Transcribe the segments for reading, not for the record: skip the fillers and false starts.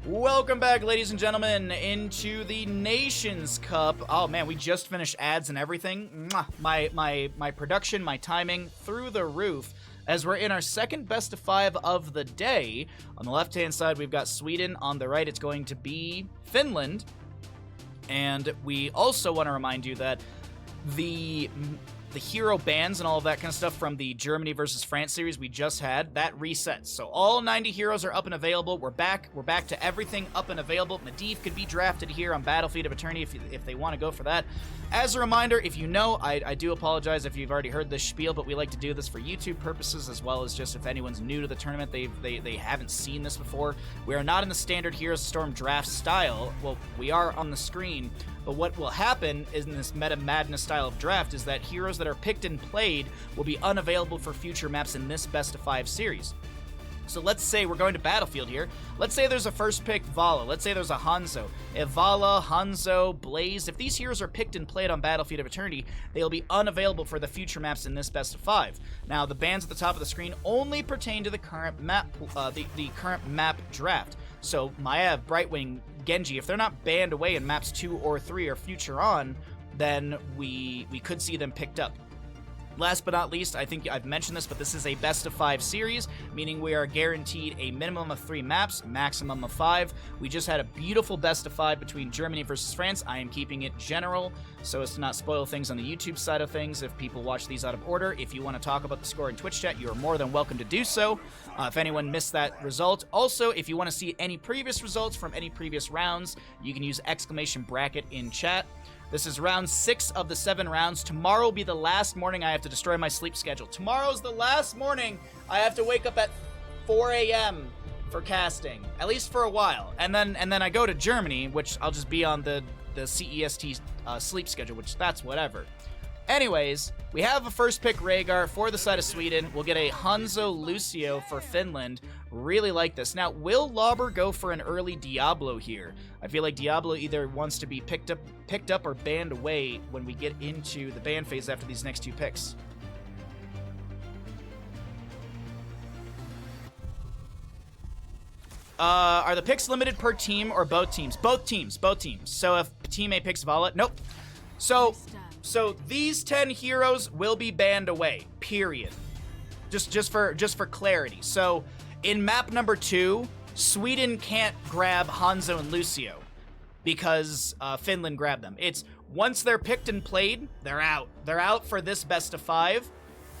Welcome back, ladies and gentlemen, into the Nations Cup. Oh man, we just finished ads and everything. Mwah. My production, my timing, through the roof. As we're in our second best of 5 of the day. On the left-hand side, we've got Sweden. On the right, it's going to be Finland. And we also want to remind you that the hero bans and all of that kind of stuff from the Germany versus France series we just had, that resets. So all 90 heroes are up and available. We're back to everything up and available. Medivh could be drafted here on Battlefield of Eternity if they want to go for that. As a reminder, if you know, I do apologize if you've already heard this spiel, but we like to do this for YouTube purposes as well as just if anyone's new to the tournament, they haven't seen this before. We are not in the standard Heroes of Storm draft style. Well, we are on the screen, but what will happen is in this Meta Madness style of draft is that heroes that are picked and played will be unavailable for future maps in this best of 5 series. So let's say we're going to Battlefield here. Let's say there's a first pick Vala. Let's say there's a Hanzo. If Vala, Hanzo, Blaze, if these heroes are picked and played on Battlefield of Eternity, they'll be unavailable for the future maps in this best of 5. Now, the bans at the top of the screen only pertain to the current map, the current map draft. So Maya, Brightwing, Genji, if they're not banned away in maps 2 or 3 or future on, then we could see them picked up. Last but not least, I think I've mentioned this, but this is a best of 5 series, meaning we are guaranteed a minimum of 3 maps, maximum of 5. We just had a beautiful best of 5 between Germany versus France. I am keeping it general so as to not spoil things on the YouTube side of things if people watch these out of order. If you want to talk about the score in Twitch chat, you are more than welcome to do so. If anyone missed that result. Also, if you want to see any previous results from any previous rounds, you can use exclamation bracket in chat. This is round 6 of the 7 rounds. Tomorrow will be the last morning I have to destroy my sleep schedule. Tomorrow's the last morning I have to wake up at 4 a.m. for casting, at least for a while. And then I go to Germany, which I'll just be on the CEST sleep schedule, which that's whatever. Anyways, we have a first pick Rhaegar for the side of Sweden. We'll get a Hanzo Lucio for Finland. Really like this. Now, will Lauber go for an early Diablo here? I feel like Diablo either wants to be picked up or banned away when we get into the ban phase after these next 2 picks. Are the picks limited per team or both teams? Both teams. So if Team A picks Vala, nope. So these 10 heroes will be banned away, period. Just for clarity. So in map number 2, Sweden can't grab Hanzo and Lucio because Finland grabbed them. It's once they're picked and played, they're out. They're out for this best of 5.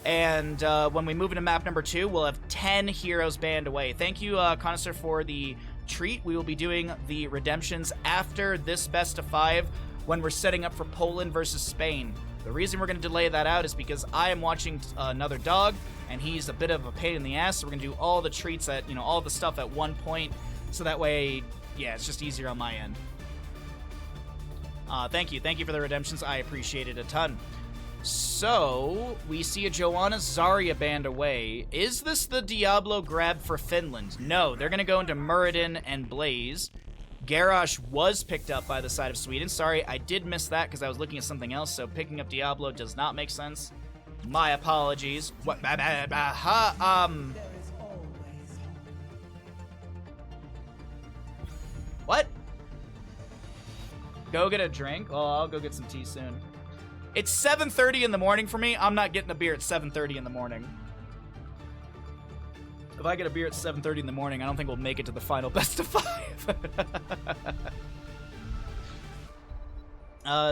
And when we move into map number 2, we'll have 10 heroes banned away. Thank you, Connoisseur, for the treat. We will be doing the redemptions after this best of 5 when we're setting up for Poland versus Spain. The reason we're going to delay that out is because I am watching another dog, and he's a bit of a pain in the ass, so we're going to do all the treats at, all the stuff at one point, so that way, yeah, it's just easier on my end. Thank you for the redemptions. I appreciate it a ton. So, we see a Joanna Zarya banned away. Is this the Diablo grab for Finland? No, they're going to go into Muradin and Blaze. Garrosh was picked up by the side of Sweden. Sorry, I did miss that because I was looking at something else, so picking up Diablo does not make sense. My apologies. What? What? Go get a drink? Oh, I'll go get some tea soon. It's 7:30 in the morning for me. I'm not getting a beer at 7:30 in the morning. If I get a beer at 7:30 in the morning, I don't think we'll make it to the final best of 5.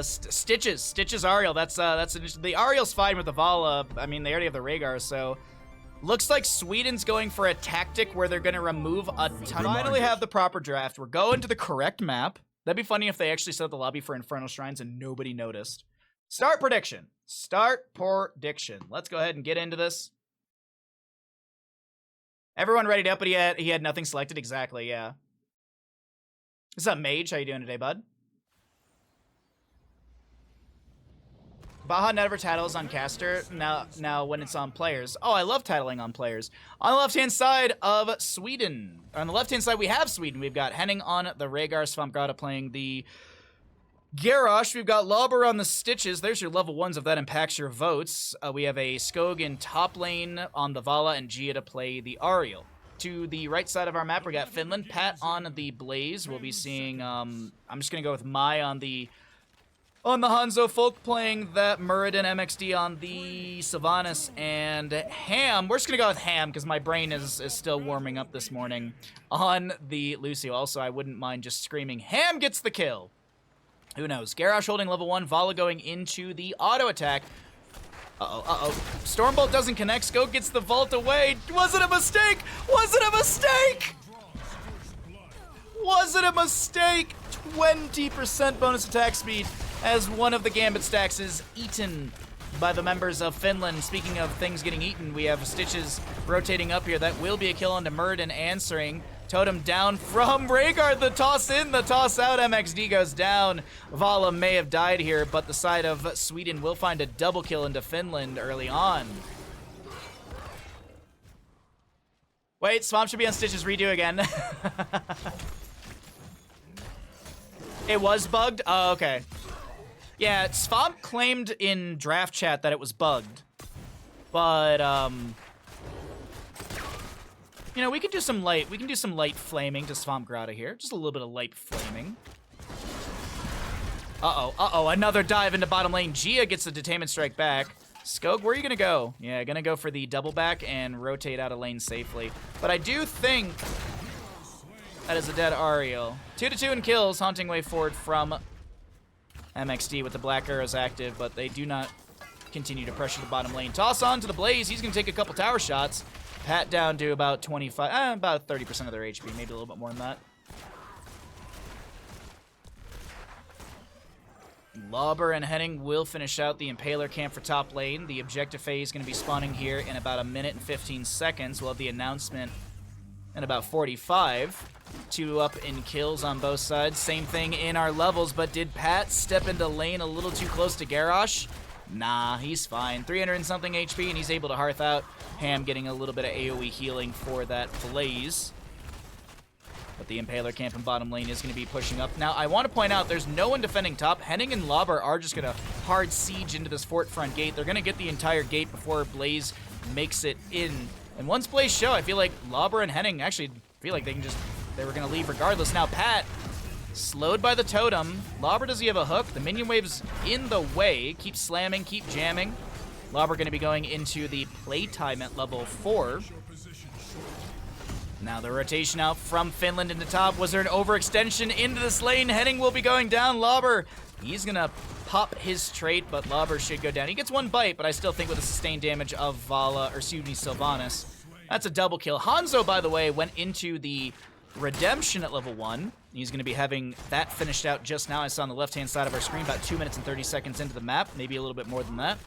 Stitches Ariel. That's the Ariel's fine with the Vala. I mean, they already have the Rhaegar, so looks like Sweden's going for a tactic where they're going to remove a ton. Finally have the proper draft. We're going to the correct map. That'd be funny if they actually set up the lobby for Infernal Shrines and nobody noticed. Start prediction. Let's go ahead and get into this. Everyone readied up, but he had nothing selected. Exactly, yeah. What's up, Mage? How you doing today, bud? Baja never tattles on caster. Now when it's on players. Oh, I love tattling on players. On the left-hand side of Sweden. On the left-hand side, we have Sweden. We've got Henning on the Rhaegar, Svampgata playing the Garrosh, we've got Lauber on the Stitches. There's your level 1s if that impacts your votes. We have a Skog in top lane on the Vala and Gia to play the Ariel. to the right side of our map, we got Finland. Pat on the Blaze. We'll be seeing, I'm just going to go with Mai on the Hanzo. Folk playing that Muradin MXD on the Sylvanas. And Ham, we're just going to go with Ham because my brain is still warming up this morning on the Lucio. Also, I wouldn't mind just screaming, Ham gets the kill. Who knows? Garrosh holding level 1. Vala going into the auto attack. Stormbolt doesn't connect. Scope gets the vault away. Was it a mistake? Was it a mistake? Was it a mistake? 20% bonus attack speed as one of the Gambit stacks is eaten by the members of Finland. Speaking of things getting eaten, we have Stitches rotating up here. That will be a kill onto Muradin answering. Totem down from Rhaegar. The toss in, the toss out. MXD goes down. Vala may have died here, but the side of Sweden will find a double kill into Finland early on. Wait, Swamp should be on Stitch's redo again. It was bugged? Oh, okay. Yeah, Swamp claimed in draft chat that it was bugged. But, you know, we can do some light flaming to Swamp Grotto here. Just a little bit of light flaming. Another dive into bottom lane. Gia gets the Detainment Strike back. Skog, where are you gonna go? Yeah, gonna go for the double back and rotate out of lane safely. But I do think that is a dead Ariel. 2-2 in kills, haunting way forward from MXD with the black arrows active, but they do not continue to pressure the bottom lane. Toss on to the Blaze. He's gonna take a couple tower shots. Pat down to about 25, about 30% of their HP, maybe a little bit more than that. Lauber and Henning will finish out the Impaler camp for top lane. The objective phase is going to be spawning here in about 1 minute and 15 seconds. We'll have the announcement in about 45. 2 up in kills on both sides. Same thing in our levels, but did Pat step into lane a little too close to Garrosh? Nah, he's fine. 300 and something HP, and he's able to hearth out. Ham getting a little bit of AoE healing for that Blaze. But the Impaler camp in bottom lane is going to be pushing up. Now, I want to point out, there's no one defending top. Henning and Lauber are just going to hard siege into this fort front gate. They're going to get the entire gate before Blaze makes it in. And once Blaze show, I feel like Lauber and Henning actually feel like they were going to leave regardless. Now, Pat, slowed by the totem. Lauber, does he have a hook? The minion wave's in the way. Keep slamming, keep jamming. Lauber going to be going into the playtime at level 4. Now the rotation out from Finland into top. Was there an overextension into this lane? Henning will be going down. Lauber, he's going to pop his trait, but Lauber should go down. He gets 1 bite, but I still think with the sustained damage of Sylvanas, that's a double kill. Hanzo, by the way, went into the Redemption at level 1. He's going to be having that finished out just now. I saw on the left-hand side of our screen, about 2 minutes and 30 seconds into the map, maybe a little bit more than that.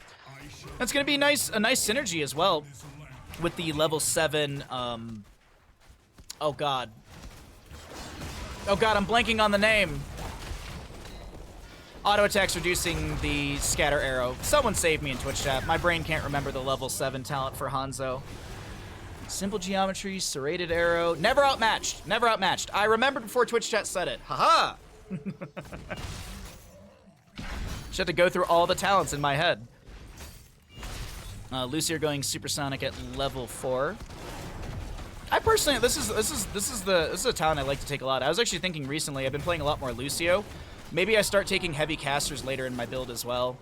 That's going to be a nice synergy as well with the level 7, oh god, I'm blanking on the name. Auto attacks reducing the scatter arrow. Someone save me in Twitch chat. My brain can't remember the level 7 talent for Hanzo. Simple geometry, serrated arrow. Never outmatched. Never outmatched. I remembered before Twitch chat said it. Haha! Just had to go through all the talents in my head. Lucier going supersonic at level 4. I personally, this is a talent I like to take a lot. I was actually thinking recently, I've been playing a lot more Lucio. Maybe I start taking heavy casters later in my build as well.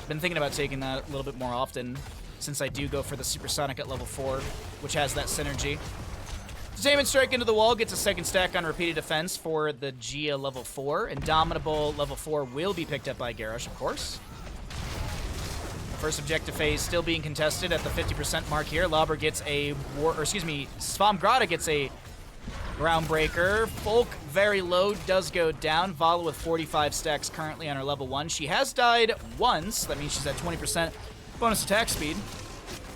Been thinking about taking that a little bit more often, since I do go for the supersonic at level 4, which has that synergy. Detainment Strike into the wall gets a 2nd stack on repeated defense for the Gia level 4. Indomitable level 4 will be picked up by Garrosh, of course. First objective phase still being contested at the 50% mark here. Lauber gets a Svamgrada gets a Groundbreaker. Folk very low, does go down. Vala with 45 stacks currently on her level 1. She has died once. That means she's at 20% bonus attack speed.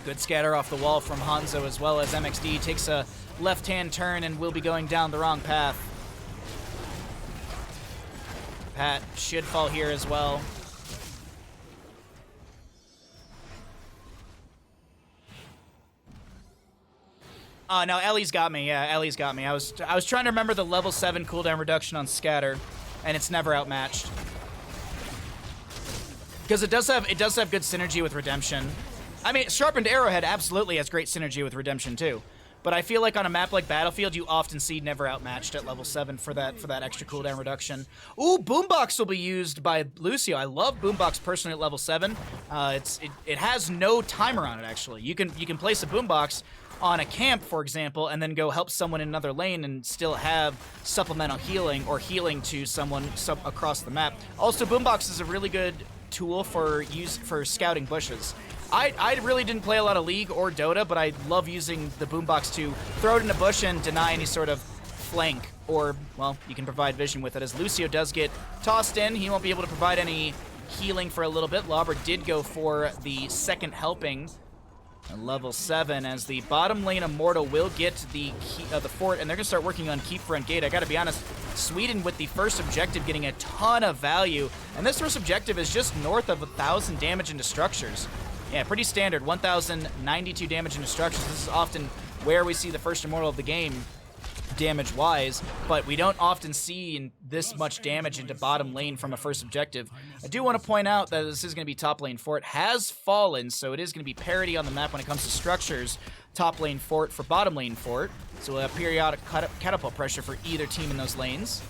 Good scatter off the wall from Hanzo, as well as MXD takes a left-hand turn and will be going down the wrong path. Pat should fall here as well. Oh, no, Ellie's got me. Yeah, Ellie's got me. I was trying to remember the level 7 cooldown reduction on scatter, and it's never outmatched. Because it does have good synergy with Redemption. I mean, Sharpened Arrowhead absolutely has great synergy with Redemption too. but I feel like on a map like Battlefield, you often see never outmatched at level 7 for that extra cooldown reduction. Ooh, Boombox will be used by Lucio. I love Boombox personally at level 7. It has no timer on it, actually. You can place a Boombox on a camp, for example, and then go help someone in another lane and still have supplemental healing or healing to someone across the map. Also, Boombox is a really good tool for scouting bushes. I really didn't play a lot of League or Dota, but I love using the Boombox to throw it in a bush and deny any sort of flank, or, well, you can provide vision with it. As Lucio does get tossed in, he won't be able to provide any healing for a little bit. Lauber did go for the second helping at level 7, as the bottom lane Immortal will get the fort, and they're going to start working on Keep Front Gate. I got to be honest, Sweden with the first objective getting a ton of value, and this first objective is just north of 1,000 damage into structures. Yeah, pretty standard, 1,092 damage into structures. This is often where we see the first Immortal of the game, damage-wise, but we don't often see this much damage into bottom lane from a first objective. I do want to point out that this is going to be top lane fort. Has fallen, so it is going to be parity on the map when it comes to structures. Top lane fort for bottom lane fort, so we'll have periodic catapult pressure for either team in those lanes.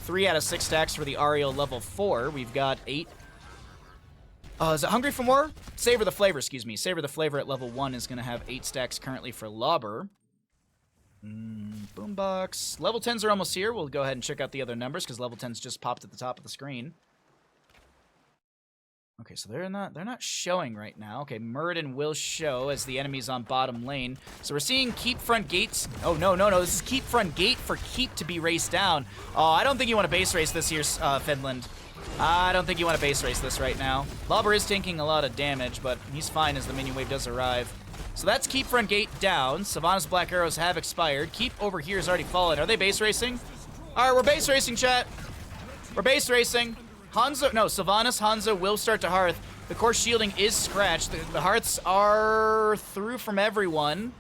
3 out of 6 stacks for the Ariel level 4. We've got 8. Is it Hungry for More? Savor the Flavor, excuse me. Savor the Flavor at level 1 is going to have 8 stacks currently for Lauber. Boombox. Level 10s are almost here. We'll go ahead and check out the other numbers because level 10s just popped at the top of the screen. Okay, so they're not showing right now. Okay, Muradin will show as the enemy's on bottom lane. So we're seeing Keep Front Gates. Oh, no. This is Keep Front Gate for Keep to be raced down. Oh, I don't think you want to base race this here, Finland. I don't think you want to base race this right now. Lauber is taking a lot of damage, but he's fine as the minion wave does arrive. So that's Keep Front Gate down. Sylvanas Black Arrows have expired. Keep over here has already fallen. Are they base racing? All right, we're base racing, chat. We're base racing. Sylvanas, Hanzo will start to Hearth. The core shielding is scratched. The Hearths are through from everyone.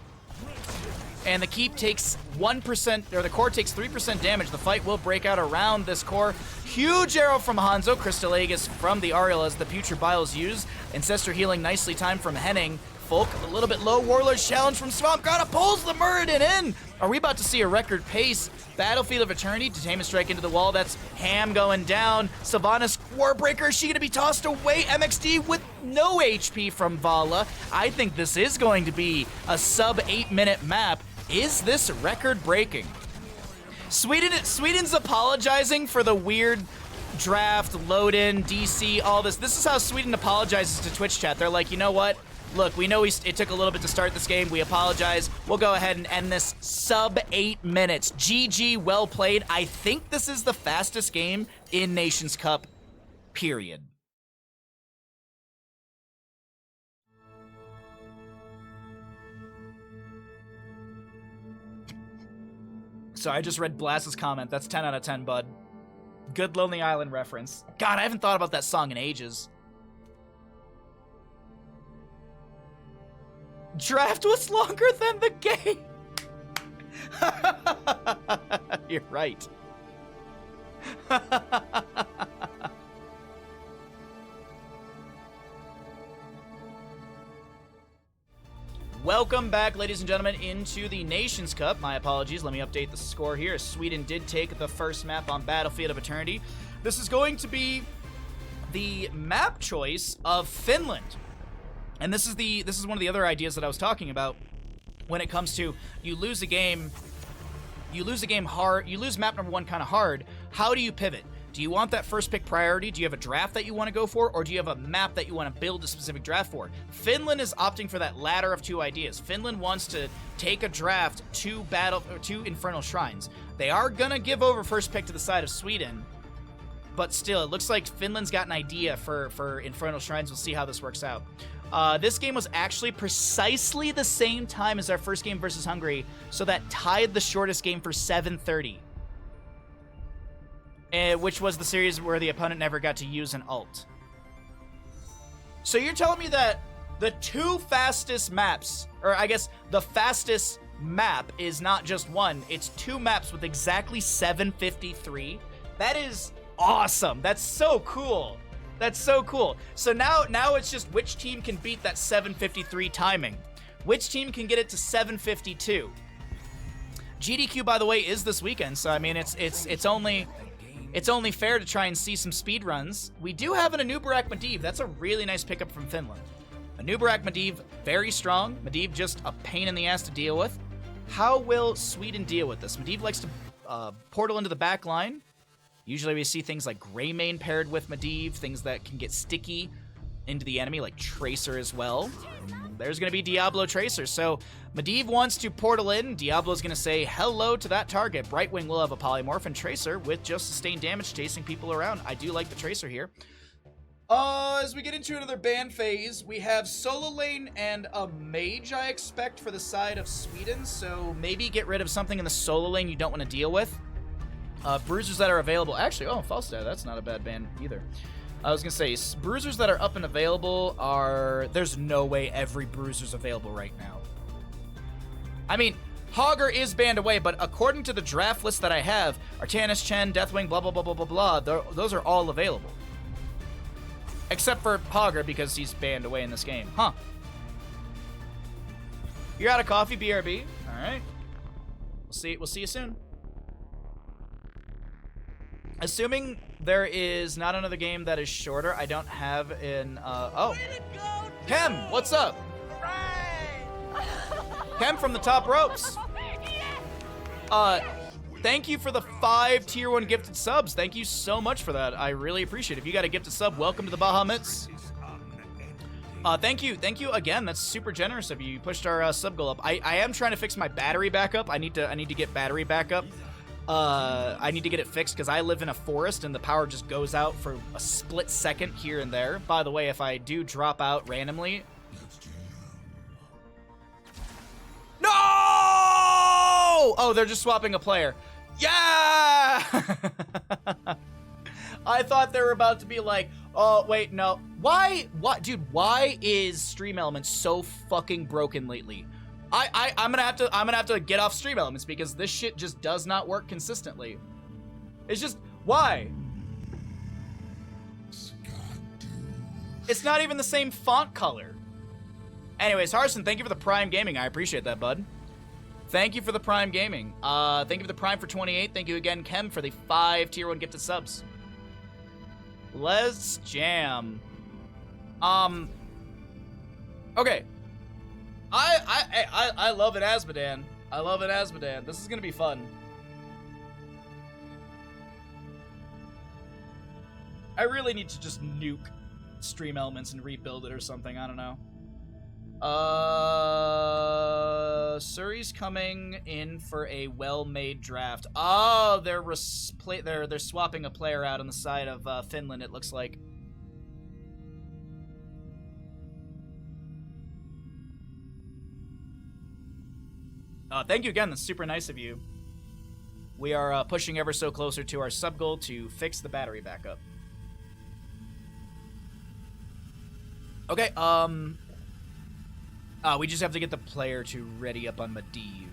And the Keep takes 1%, or the core takes 3% damage. The fight will break out around this core. Huge arrow from Hanzo. Crystal Aegis from the Ariel as the Putrid Bile is used. Ancestor healing nicely timed from Henning. Folk a little bit low. Warlord's challenge from Swamp Gotta pulls the Muradin in. Are we about to see a record pace? Battlefield of Eternity, Detainment Strike into the wall. That's Ham going down. Sylvanas Warbreaker, is she going to be tossed away? MXD with no HP from Vala. I think this is going to be a sub 8-minute map. Is this record breaking? Sweden's apologizing for the weird draft, load in, DC, all this. This is how Sweden apologizes to Twitch chat. They're like, you know what? Look, we know it took a little bit to start this game. We apologize. We'll go ahead and end this sub 8 minutes. GG, well played. I think this is the fastest game in Nations Cup, period. So I just read Blast's comment. That's 10 out of 10, bud. Good Lonely Island reference. God, I haven't thought about that song in ages. Draft was longer than the game. You're right. Welcome back, ladies and gentlemen, into the Nations Cup. My apologies, let me update the score here. Sweden did take the first map on Battlefield of Eternity. This is going to be the map choice of Finland. And this is one of the other ideas that I was talking about when it comes to you lose a game hard, you lose map number 1 kind of hard. How do you pivot? Do you want that first pick priority? Do you have a draft that you want to go for? Or do you have a map that you want to build a specific draft for? Finland is opting for that latter of 2 ideas. Finland wants to take a draft to Infernal Shrines. They are gonna give over first pick to the side of Sweden, but still, it looks like Finland's got an idea for Infernal Shrines. We'll see how this works out. This game was actually precisely the same time as our first game versus Hungary, so that tied the shortest game for 7:30. Which was the series where the opponent never got to use an ult. So you're telling me that the 2 fastest maps, or I guess the fastest map is not just 1, it's 2 maps with exactly 7:53? That is awesome. That's so cool. That's so cool. So now it's just which team can beat that 7:53 timing. Which team can get it to 7:52? GDQ, by the way, is this weekend, so I mean, it's only fair to try and see some speed runs. We do have an Anubarak Medivh. That's a really nice pickup from Finland. Anubarak Medivh, very strong. Medivh just a pain in the ass to deal with. How will Sweden deal with this? Medivh likes to portal into the back line. Usually we see things like Greymane paired with Medivh, things that can get sticky into the enemy, like Tracer as well. There's going to be Diablo Tracer. So Medivh wants to portal in. Diablo's going to say hello to that target. Brightwing will have a polymorph, and Tracer with just sustained damage chasing people around. I do like the Tracer here. As we get into another ban phase, we have solo lane and a mage, I expect, for the side of Sweden. So maybe get rid of something in the solo lane you don't want to deal with. Bruisers that are available. Actually, oh, Falstad, that's not a bad ban either. I was going to say, bruisers that are up and available are... There's no way every bruiser's available right now. I mean, Hogger is banned away, but according to the draft list that I have, Artanis, Chen, Deathwing, blah, blah, blah, blah, blah, blah, those are all available. Except for Hogger, because he's banned away in this game. Huh. You're out of coffee, BRB. All right. We'll see you soon. Assuming there is not another game that is shorter, I don't have an, oh. Kem, what's up? Kem from the top ropes. Thank you for the 5 tier 1 gifted subs. Thank you so much for that. I really appreciate it. If you got a gifted sub, welcome to the Bahamuts. Thank you again. That's super generous of you. You pushed our sub goal up. I am trying to fix my battery back up. I need to get battery back up. I need to get it fixed because I live in a forest and the power just goes out for a split second here and there. By the way, if I do drop out randomly... No! Oh, they're just swapping a player. Yeah! I thought they were about to be like, oh, wait, no. Why? What? Dude, why is Stream Elements so fucking broken lately? I'm gonna have to get off Stream Elements because this shit just does not work consistently. It's just, why? It's not even the same font color. Anyways, Harson, thank you for the Prime Gaming. I appreciate that, bud. Thank you for the Prime Gaming. Thank you for the Prime for 28. Thank you again, Kem, for the 5 tier 1 gifted subs. Let's jam. Okay. I love it, Asmodan. I love it, Asmodan. This is gonna be fun. I really need to just nuke Stream Elements and rebuild it or something. I don't know. Surrey's coming in for a well-made draft. Oh, they're swapping a player out on the side of Finland, it looks like. Thank you again. That's super nice of you. We are pushing ever so closer to our sub goal to fix the battery backup. Okay, we just have to get the player to ready up on Medivh.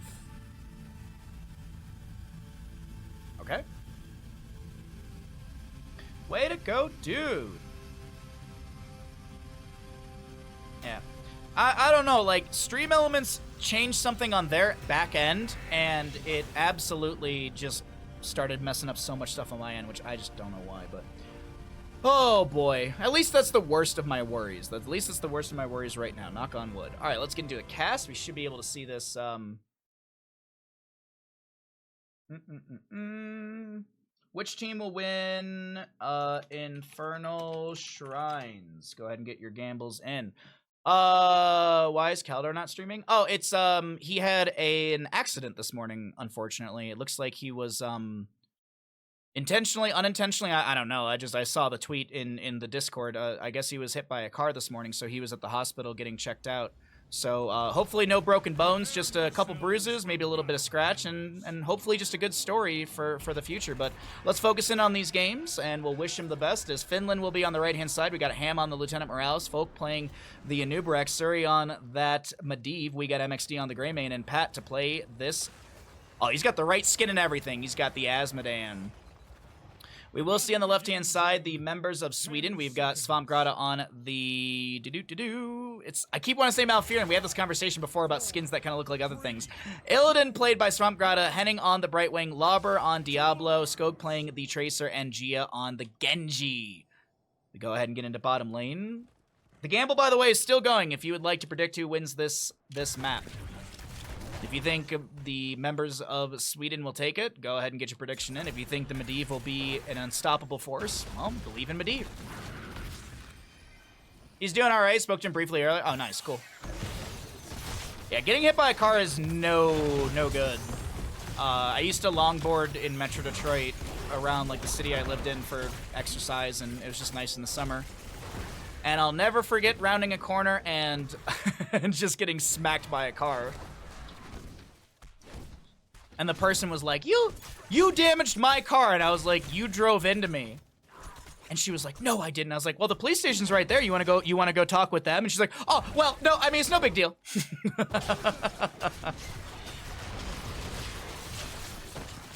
Okay. Way to go, dude. Yeah. I don't know, like, Stream Elements changed something on their back end, and it absolutely just started messing up so much stuff on my end, which I just don't know why, but... Oh, boy. At least that's the worst of my worries. At least that's the worst of my worries right now. Knock on wood. All right, let's get into a cast. We should be able to see this, Which team will win, Infernal Shrines? Go ahead and get your gambles in. Why is Kaldor not streaming? Oh, it's, he had an accident this morning, unfortunately. It looks like he was, intentionally, unintentionally, I don't know. I saw the tweet in the Discord. I guess he was hit by a car this morning, so he was at the hospital getting checked out. So, hopefully no broken bones, just a couple bruises, maybe a little bit of scratch, and hopefully just a good story for the future. But let's focus in on these games, and we'll wish him the best, as Finland will be on the right-hand side. We got Ham on the Lieutenant Morales, Folk playing the Anubarak, Surrey on that Medivh. We got MXD on the Greymane, and Pat to play this. Oh, he's got the right skin and everything. He's got the Asmodan. We will see on the left-hand side the members of Sweden. We've got Svampgrada on the... I keep wanting to say Malfear, and we had this conversation before about skins that kind of look like other things. Illidan, played by Svampgrada, Henning on the Brightwing, Lauber on Diablo, Skog playing the Tracer, and Gia on the Genji. We go ahead and get into bottom lane. The gamble, by the way, is still going if you would like to predict who wins this map. If you think the members of Sweden will take it, go ahead and get your prediction in. If you think the Medivh will be an unstoppable force, well, believe in Medivh. He's doing all right. Spoke to him briefly earlier. Oh, nice. Cool. Yeah, getting hit by a car is no good. I used to longboard in Metro Detroit around like the city I lived in for exercise, and it was just nice in the summer. And I'll never forget rounding a corner and just getting smacked by a car. And the person was like, you damaged my car. And I was like, you drove into me. And she was like, no, I didn't. I was like, well, the police station's right there. You want to go talk with them? And she's like, oh, well, no, I mean, it's no big deal.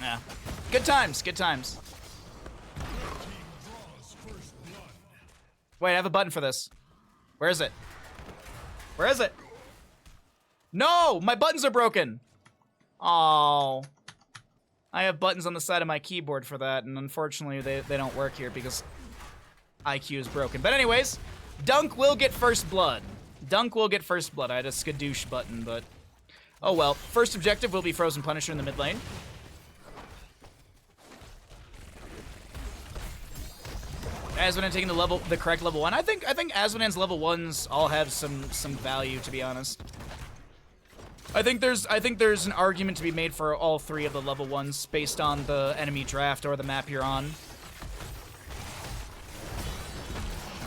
Yeah. Good times, good times. Wait, I have a button for this. Where is it? Where is it? No, my buttons are broken. Oh, I have buttons on the side of my keyboard for that, and unfortunately they don't work here because IQ is broken. But anyways, Dunk will get first blood. Dunk will get first blood. I had a skadoosh button, but oh well. First objective will be Frozen Punisher in the mid lane. Asmodan taking the correct level 1. I think Asmodan's level 1s all have some value, to be honest. I think there's an argument to be made for all 3 of the level 1s based on the enemy draft or the map you're on.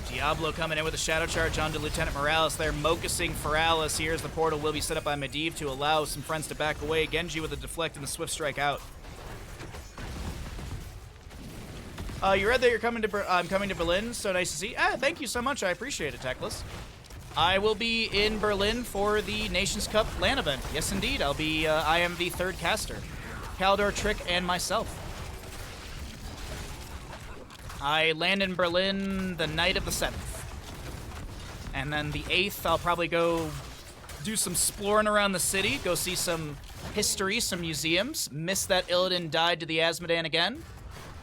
Diablo coming in with a shadow charge onto Lieutenant Morales. They're mocusing Feralis here as the portal will be set up by Medivh to allow some friends to back away. Genji with a deflect and a swift strike out. You read that you're coming to I'm coming to Berlin, so nice to see. Thank you so much. I appreciate it, Techless. I will be in Berlin for the Nations Cup LAN event. Yes, indeed. I am the 3rd caster. Caldor, Trick, and myself. I land in Berlin the night of the 7th. And then the 8th, I'll probably go do some exploring around the city, go see some history, some museums, miss that Illidan died to the Asmodan again,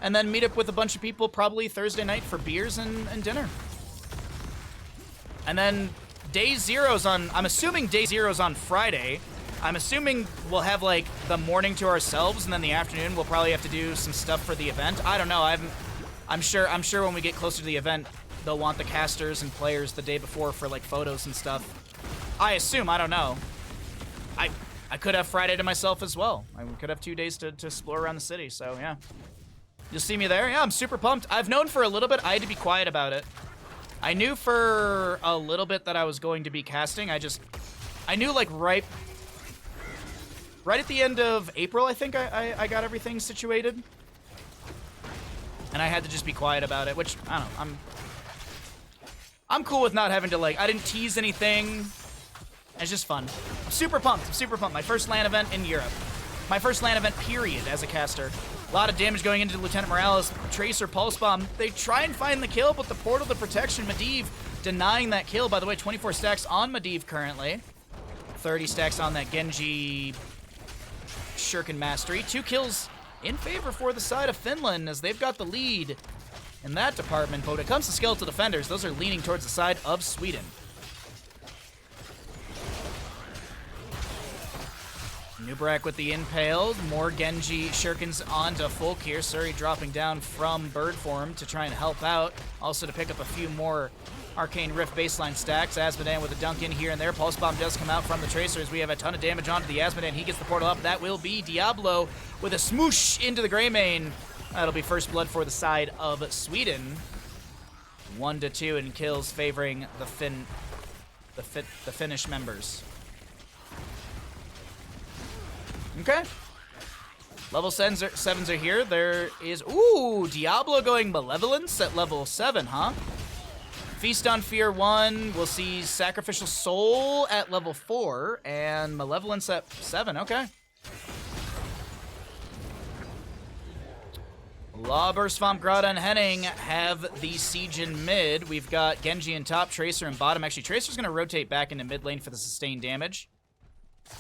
and then meet up with a bunch of people probably Thursday night for beers and dinner. And then day 0's on, I'm assuming day 0's on Friday. I'm assuming we'll have like the morning to ourselves, and then the afternoon we'll probably have to do some stuff for the event. I don't know. I'm sure when we get closer to the event, they'll want the casters and players the day before for like photos and stuff. I assume. I don't know. I could have Friday to myself as well. I could have 2 days to explore around the city. So yeah, you'll see me there. Yeah, I'm super pumped. I've known for a little bit. I had to be quiet about it. I knew for a little bit that I was going to be casting. I knew like right at the end of April, I think I got everything situated. And I had to just be quiet about it, which, I don't know, I'm cool with not having to, like, I didn't tease anything. It's just fun. I'm super pumped. I'm super pumped. My first LAN event in Europe. My first LAN event, period, as a caster. A lot of damage going into Lieutenant Morales. Tracer, Pulse Bomb. They try and find the kill, but the portal to protection, Medivh denying that kill. By the way, 24 stacks on Medivh currently. 30 stacks on that Genji Shuriken Mastery. 2 kills in favor for the side of Finland as they've got the lead in that department. But when it comes to skeletal defenders, those are leaning towards the side of Sweden. Nubrak with the impale. More Genji Shurikens onto Folk here. Suri dropping down from bird form to try and help out. Also to pick up a few more Arcane Rift baseline stacks. Asmodan with a dunk in here and there. Pulse Bomb does come out from the Tracers. We have a ton of damage onto the Asmodan. He gets the portal up. That will be Diablo with a smoosh into the Greymane. That'll be first blood for the side of Sweden. 1-2 in kills favoring the Finnish members. Okay. Level 7s are here. There is... Ooh, Diablo going Malevolence at level 7, huh? Feast on Fear 1. We'll see Sacrificial Soul at level 4. And Malevolence at 7. Okay. Lawber, Swamp, Grata, and Henning have the siege in mid. We've got Genji in top, Tracer in bottom. Actually, Tracer's going to rotate back into mid lane for the sustained damage.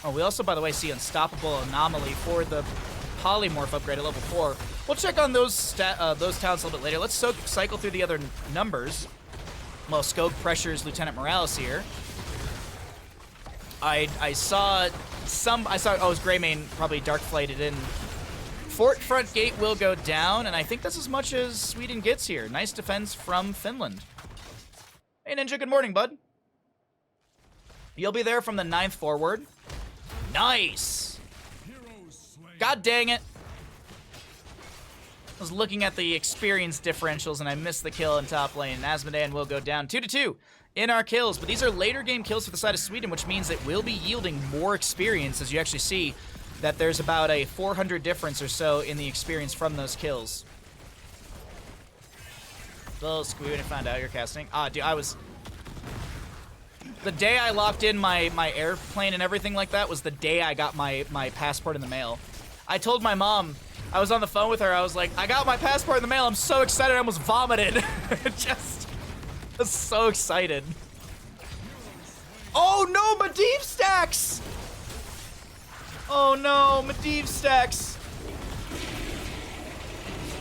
Oh, we also, by the way, see Unstoppable Anomaly for the Polymorph upgrade at level 4. We'll check on those talents a little bit later. Let's cycle through the other numbers. Well, Skog pressures Lieutenant Morales here. I saw, it was Greymane probably Dark Flighted in. Fort front gate will go down, and I think that's as much as Sweden gets here. Nice defense from Finland. Hey, Ninja, good morning, bud. You'll be there from the 9th forward. Nice! God dang it. I was looking at the experience differentials, and I missed the kill in top lane. Asmodean will go down 2-2 in our kills, but these are later game kills for the side of Sweden, which means it will be yielding more experience, as you actually see that there's about a 400 difference or so in the experience from those kills. Little squeak when I found out you're casting. Ah, dude, the day I locked in my airplane and everything like that was the day I got my passport in the mail. I told my mom, I was on the phone with her, I was like, I got my passport in the mail, I'm so excited, I almost vomited. Just was so excited. Oh no, Medivh stacks! Oh no, Medivh stacks.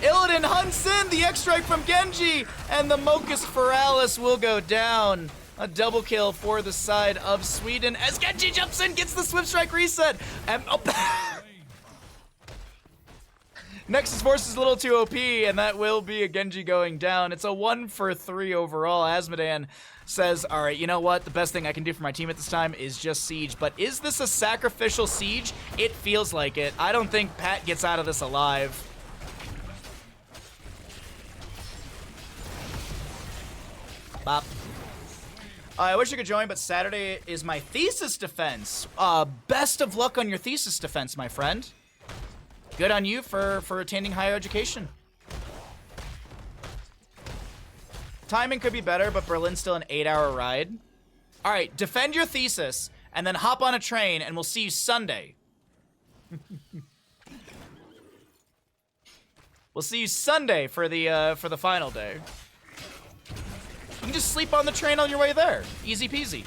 Illidan hunts in the X-Strike from Genji, and the Mocus Feralis will go down. A double kill for the side of Sweden as Genji jumps in, gets the Swift Strike reset. And Nexus Force is a little too OP, and that will be a Genji going down. It's a 1-for-3 overall. Asmodean says, all right, you know what? The best thing I can do for my team at this time is just siege. But is this a sacrificial siege? It feels like it. I don't think Pat gets out of this alive. Bop. I wish I could join, but Saturday is my thesis defense. Best of luck on your thesis defense, my friend. Good on you for attaining higher education. Timing could be better, but Berlin's still an 8-hour ride. All right, defend your thesis, and then hop on a train, and we'll see you Sunday. We'll see you Sunday for the final day. You can just sleep on the train on your way there. Easy peasy.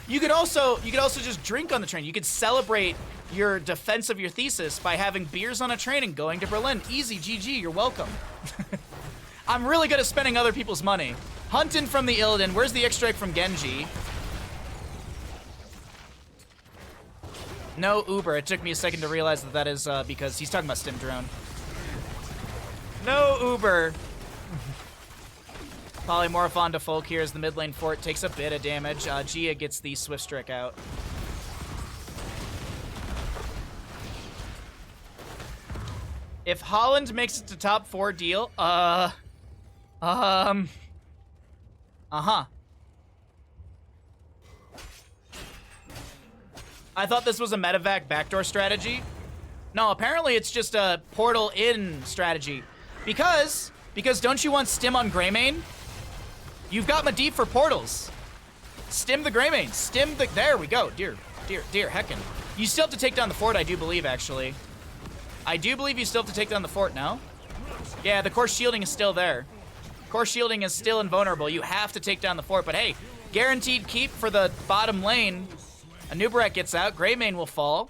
You could also just drink on the train. You could celebrate your defense of your thesis by having beers on a train and going to Berlin. Easy, GG, you're welcome. I'm really good at spending other people's money. Hunting from the Illidan. Where's the X-Strike from Genji? No Uber. It took me a second to realize that is because he's talking about Stim Drone. No Uber. Polymorph onto Folk here as the mid lane fort takes a bit of damage. Gia gets the Swift Strike out. If Holland makes it to top 4 deal, uh-huh. I thought this was a medevac backdoor strategy. No, apparently it's just a portal in strategy. Because don't you want Stim on Greymane? You've got Medivh for portals. Stim the Greymane. Stim the... There we go. Dear heckin'. You still have to take down the fort, I do believe, actually. I do believe you still have to take down the fort now. Yeah, the core shielding is still there. Core shielding is still invulnerable. You have to take down the fort. But hey, guaranteed keep for the bottom lane. Anubarak gets out. Greymane will fall.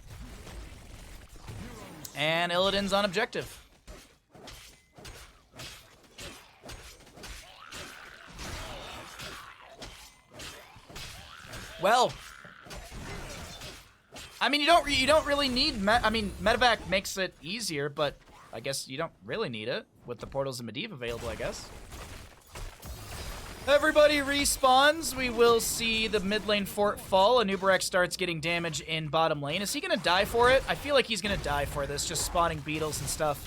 And Illidan's on objective. Well, I mean, you don't really need medevac makes it easier, but I guess you don't really need it with the portals and Medivh available, I guess. Everybody respawns. We will see the mid lane fort fall. Anubarak starts getting damage in bottom lane. Is he gonna die for it? I feel like he's gonna die for this, just spawning beetles and stuff.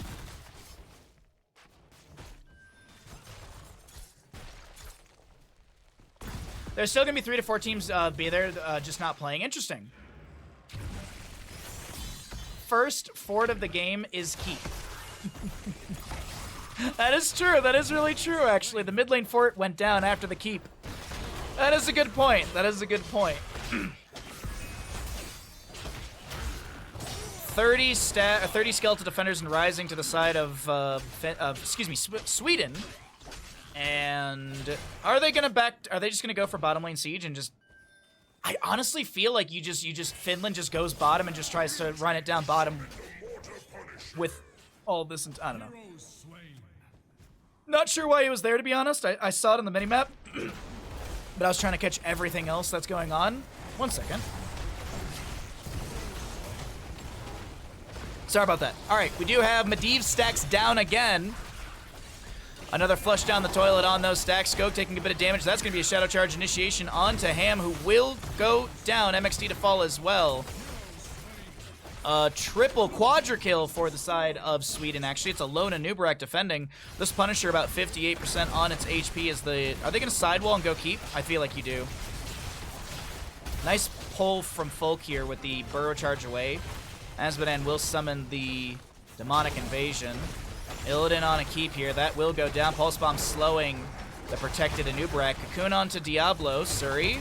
There's still gonna be 3 to 4 teams be there, just not playing. Interesting. First fort of the game is keep. That is true. That is really true, actually. The mid lane fort went down after the keep. That is a good point. That is a good point. 30 skeletal defenders and rising to the side of Sweden. And are they just gonna go for bottom lane siege and just? I honestly feel like Finland just goes bottom and just tries to run it down bottom with all this. I don't know. Not sure why he was there, to be honest. I saw it on the minimap, but I was trying to catch everything else that's going on. 1 second. Sorry about that. All right, we do have Medivh stacks down again. Another flush down the toilet on those stacks. Skog taking a bit of damage. That's going to be a Shadow Charge initiation onto Ham, who will go down. MXD to fall as well. Triple quadra kill for the side of Sweden. Actually, it's alone and Nubarak defending. This Punisher about 58% on its HP. Are they going to sidewall and go keep? I feel like you do. Nice pull from Folk here with the Burrow Charge away. Azmodan will summon the Demonic Invasion. Illidan on a keep here. That will go down. Pulse Bomb slowing the protected Anubarak. Cocoon onto Diablo. Suri.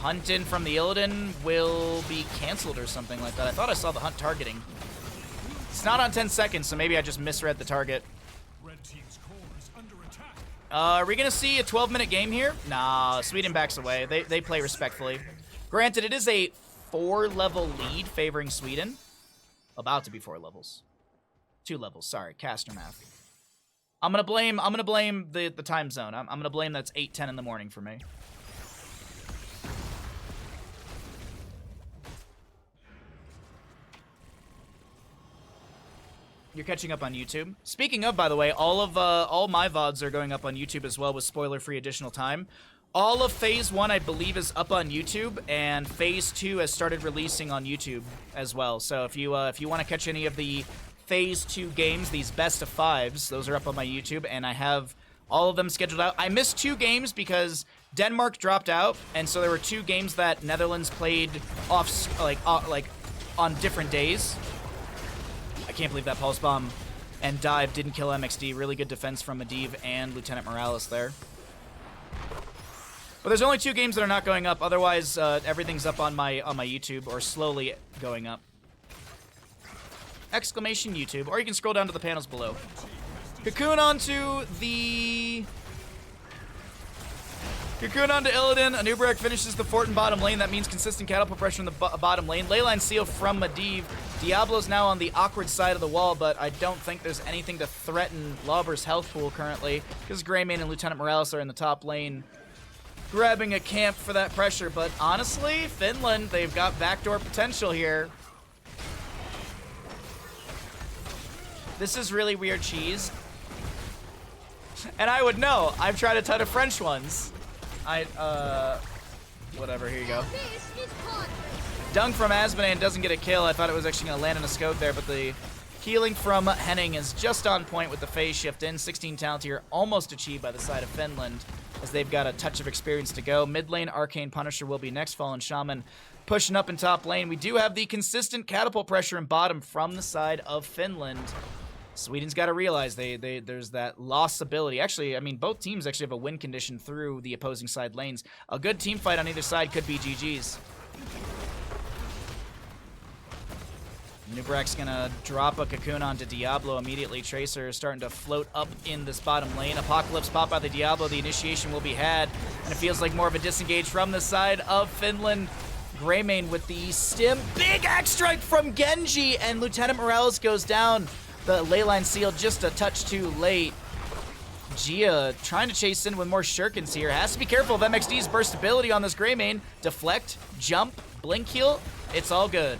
Hunt in from the Illidan will be canceled or something like that. I thought I saw the hunt targeting. It's not on 10 seconds, so maybe I just misread the target. Are we going to see a 12-minute game here? Nah, Sweden backs away. They play respectfully. Granted, it is a 4-level lead favoring Sweden. About to be 4 levels. 2 levels, sorry, caster math. I'm gonna blame the time zone. I'm gonna blame that's 8:10 in the morning for me. You're catching up on YouTube. Speaking of, by the way, all my VODs are going up on YouTube as well with spoiler-free additional time. All of Phase 1, I believe, is up on YouTube, and Phase 2 has started releasing on YouTube as well. So if you want to catch any of the Phase 2 games, these best of 5s, those are up on my YouTube, and I have all of them scheduled out. I missed 2 games because Denmark dropped out, and so there were 2 games that Netherlands played on different days. I can't believe that Pulse Bomb and Dive didn't kill MXD. Really good defense from Medivh and Lieutenant Morales there. But there's only 2 games that are not going up. Otherwise, everything's up on my YouTube or slowly going up. Exclamation YouTube, or you can scroll down to the panels below. Cocoon onto Illidan. Anubarak finishes the fort in bottom lane. That means consistent catapult pressure in the bottom lane. Leyline seal from Medivh. Diablo's now on the awkward side of the wall, but I don't think there's anything to threaten Lauber's health pool currently, because Greymane and Lieutenant Morales are in the top lane grabbing a camp for that pressure. But honestly, Finland, they've got backdoor potential here. This is really weird cheese. And I would know. I've tried a ton of French ones. Whatever, here you go. Dunk from Azmodan doesn't get a kill. I thought it was actually going to land in a scope there, but the healing from Henning is just on point with the phase shift in. 16 talent here, almost achieved by the side of Finland, as they've got a touch of experience to go. Mid lane, Arcane Punisher will be next. Fallen Shaman pushing up in top lane. We do have the consistent catapult pressure in bottom from the side of Finland. Sweden's got to realize there's that loss ability. Actually, I mean, both teams actually have a win condition through the opposing side lanes. A good team fight on either side could be GG's. Nubarak's gonna drop a cocoon onto Diablo immediately. Tracer is starting to float up in this bottom lane. Apocalypse pop by the Diablo. The initiation will be had, and it feels like more of a disengage from the side of Finland. Greymane with the stim. Big axe strike from Genji, and Lieutenant Morales goes down. The leyline seal just a touch too late. Gia trying to chase in with more shurikens here. Has to be careful of MXD's burst ability on this Greymane. Deflect, jump, blink heal. It's all good.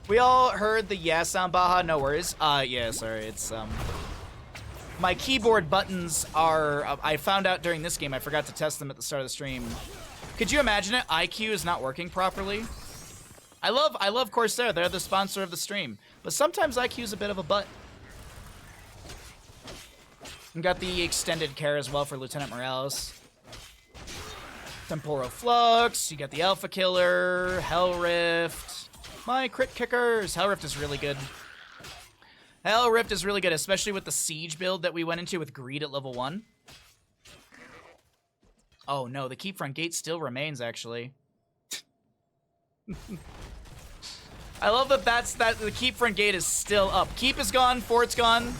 We all heard the yeah sound, Baha. No worries. Yeah, sorry. It's, my keyboard buttons are, I found out during this game, I forgot to test them at the start of the stream. Could you imagine it? IQ is not working properly. I love Corsair. They're the sponsor of the stream. But sometimes IQ's a bit of a butt. And got the extended care as well for Lieutenant Morales. Temporal Flux. You got the Alpha Killer. Hell Rift. My crit kickers. Hell Rift is really good. Hell Rift is really good, especially with the Siege build that we went into with Greed at level 1. Oh no, the Keep Front Gate still remains, actually. I love that the keep front gate is still up. Keep is gone, fort's gone.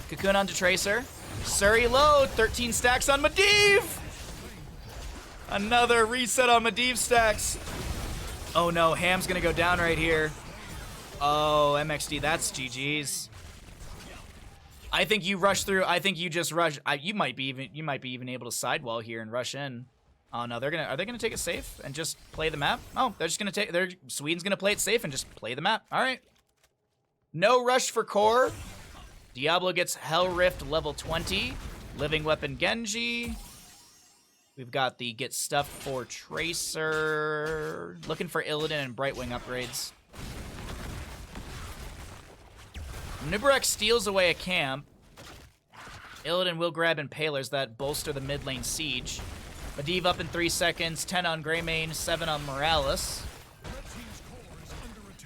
Cocoon onto Tracer. Surrey low, 13 stacks on Medivh! Another reset on Medivh stacks. Oh no, Ham's gonna go down right here. Oh, MXD, that's GG's. I think you rush through. I think you just rush. You might be even able to sidewall here and rush in. Oh no, are they gonna take it safe and just play the map? Oh, they're just gonna Sweden's gonna play it safe and just play the map. All right. No rush for core. Diablo gets Hell Rift level 20. Living Weapon Genji. We've got the get stuff for Tracer. Looking for Illidan and Brightwing upgrades. Nubarak steals away a camp. Illidan will grab Impalers that bolster the mid lane siege. Medivh up in 3 seconds. 10 on Greymane, 7 on Morales.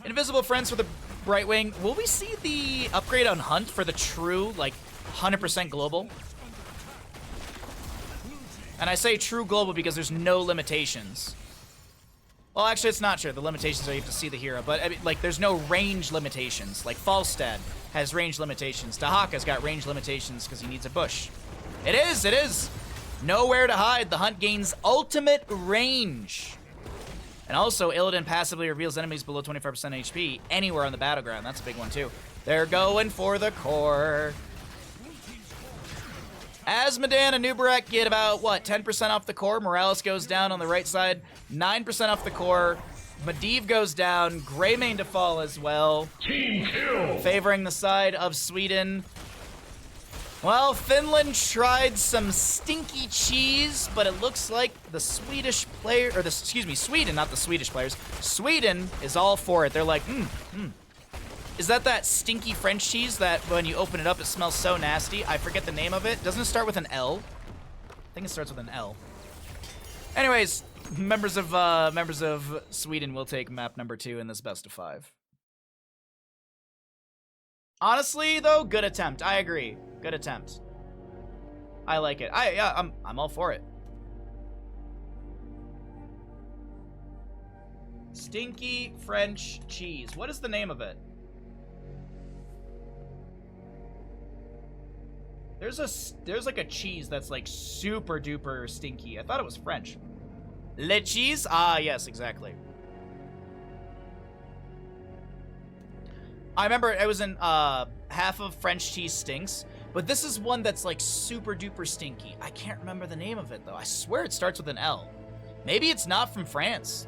Invisible Friends for the Brightwing. Will we see the upgrade on Hunt for the true, like, 100% global? And I say true global because there's no limitations. Well, actually, it's not true. The limitations are you have to see the hero. But, I mean, like, there's no range limitations. Like, Falstad has range limitations. Dahaka's got range limitations because he needs a bush. It is! Nowhere to hide. The Hunt gains ultimate range. And also, Illidan passively reveals enemies below 25% HP anywhere on the battleground. That's a big one, too. They're going for the core. Azmodan and Nubarak get about, what, 10% off the core. Morales goes down on the right side. 9% off the core. Medivh goes down. Greymane to fall as well. Team kill! Favoring the side of Sweden. Well, Finland tried some stinky cheese, but it looks like the Swedish player, or Sweden, not the Swedish players. Sweden is all for it. They're like, Is that stinky French cheese that when you open it up, it smells so nasty? I forget the name of it. Doesn't it start with an L? I think it starts with an L. Anyways, members of Sweden will take map number 2 in this best of 5. Honestly, though, good attempt. I agree. Good attempt. I like it. I'm all for it. Stinky French cheese. What is the name of it? There's like a cheese that's like super duper stinky. I thought it was French. Le cheese? Ah, yes, exactly. I remember it was in half of French cheese stinks, but this is one that's like super duper stinky. I can't remember the name of it though. I swear it starts with an L. Maybe it's not from France.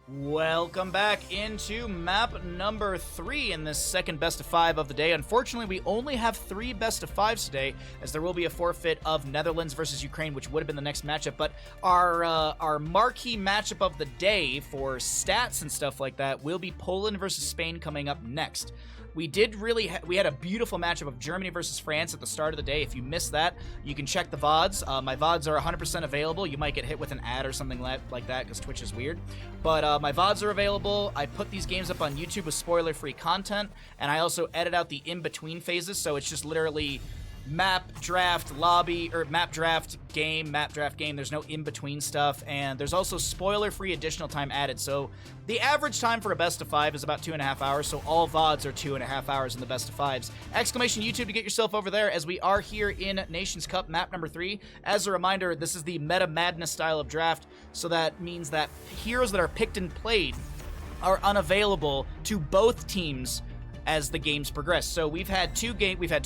Welcome back into map number 3 in this second best of 5 of the day. Unfortunately, we only have 3 best of 5s today, as there will be a forfeit of Netherlands versus Ukraine, which would have been the next matchup. But our marquee matchup of the day for stats and stuff like that will be Poland versus Spain coming up next. We had a beautiful matchup of Germany versus France at the start of the day. If you missed that, you can check the VODs. My VODs are 100% available. You might get hit with an ad or something like that because Twitch is weird. But my VODs are available. I put these games up on YouTube with spoiler-free content, and I also edit out the in-between phases, so it's just literally map, draft, lobby, or map, draft, game, map, draft, game. There's no in-between stuff, and there's also spoiler-free additional time added. So the average time for a best of 5 is about 2.5 hours, so all VODs are 2.5 hours in the best of 5s. Exclamation YouTube to get yourself over there, as we are here in Nations Cup map number 3. As a reminder, this is the Meta Madness style of draft, so that means that heroes that are picked and played are unavailable to both teams as the games progress. So we've had two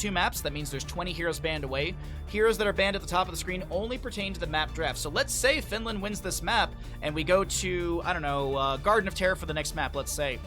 maps. That means there's 20 heroes banned away. Heroes that are banned at the top of the screen only pertain to the map draft. So let's say Finland wins this map and we go to, I don't know, Garden of Terror for the next map, let's say.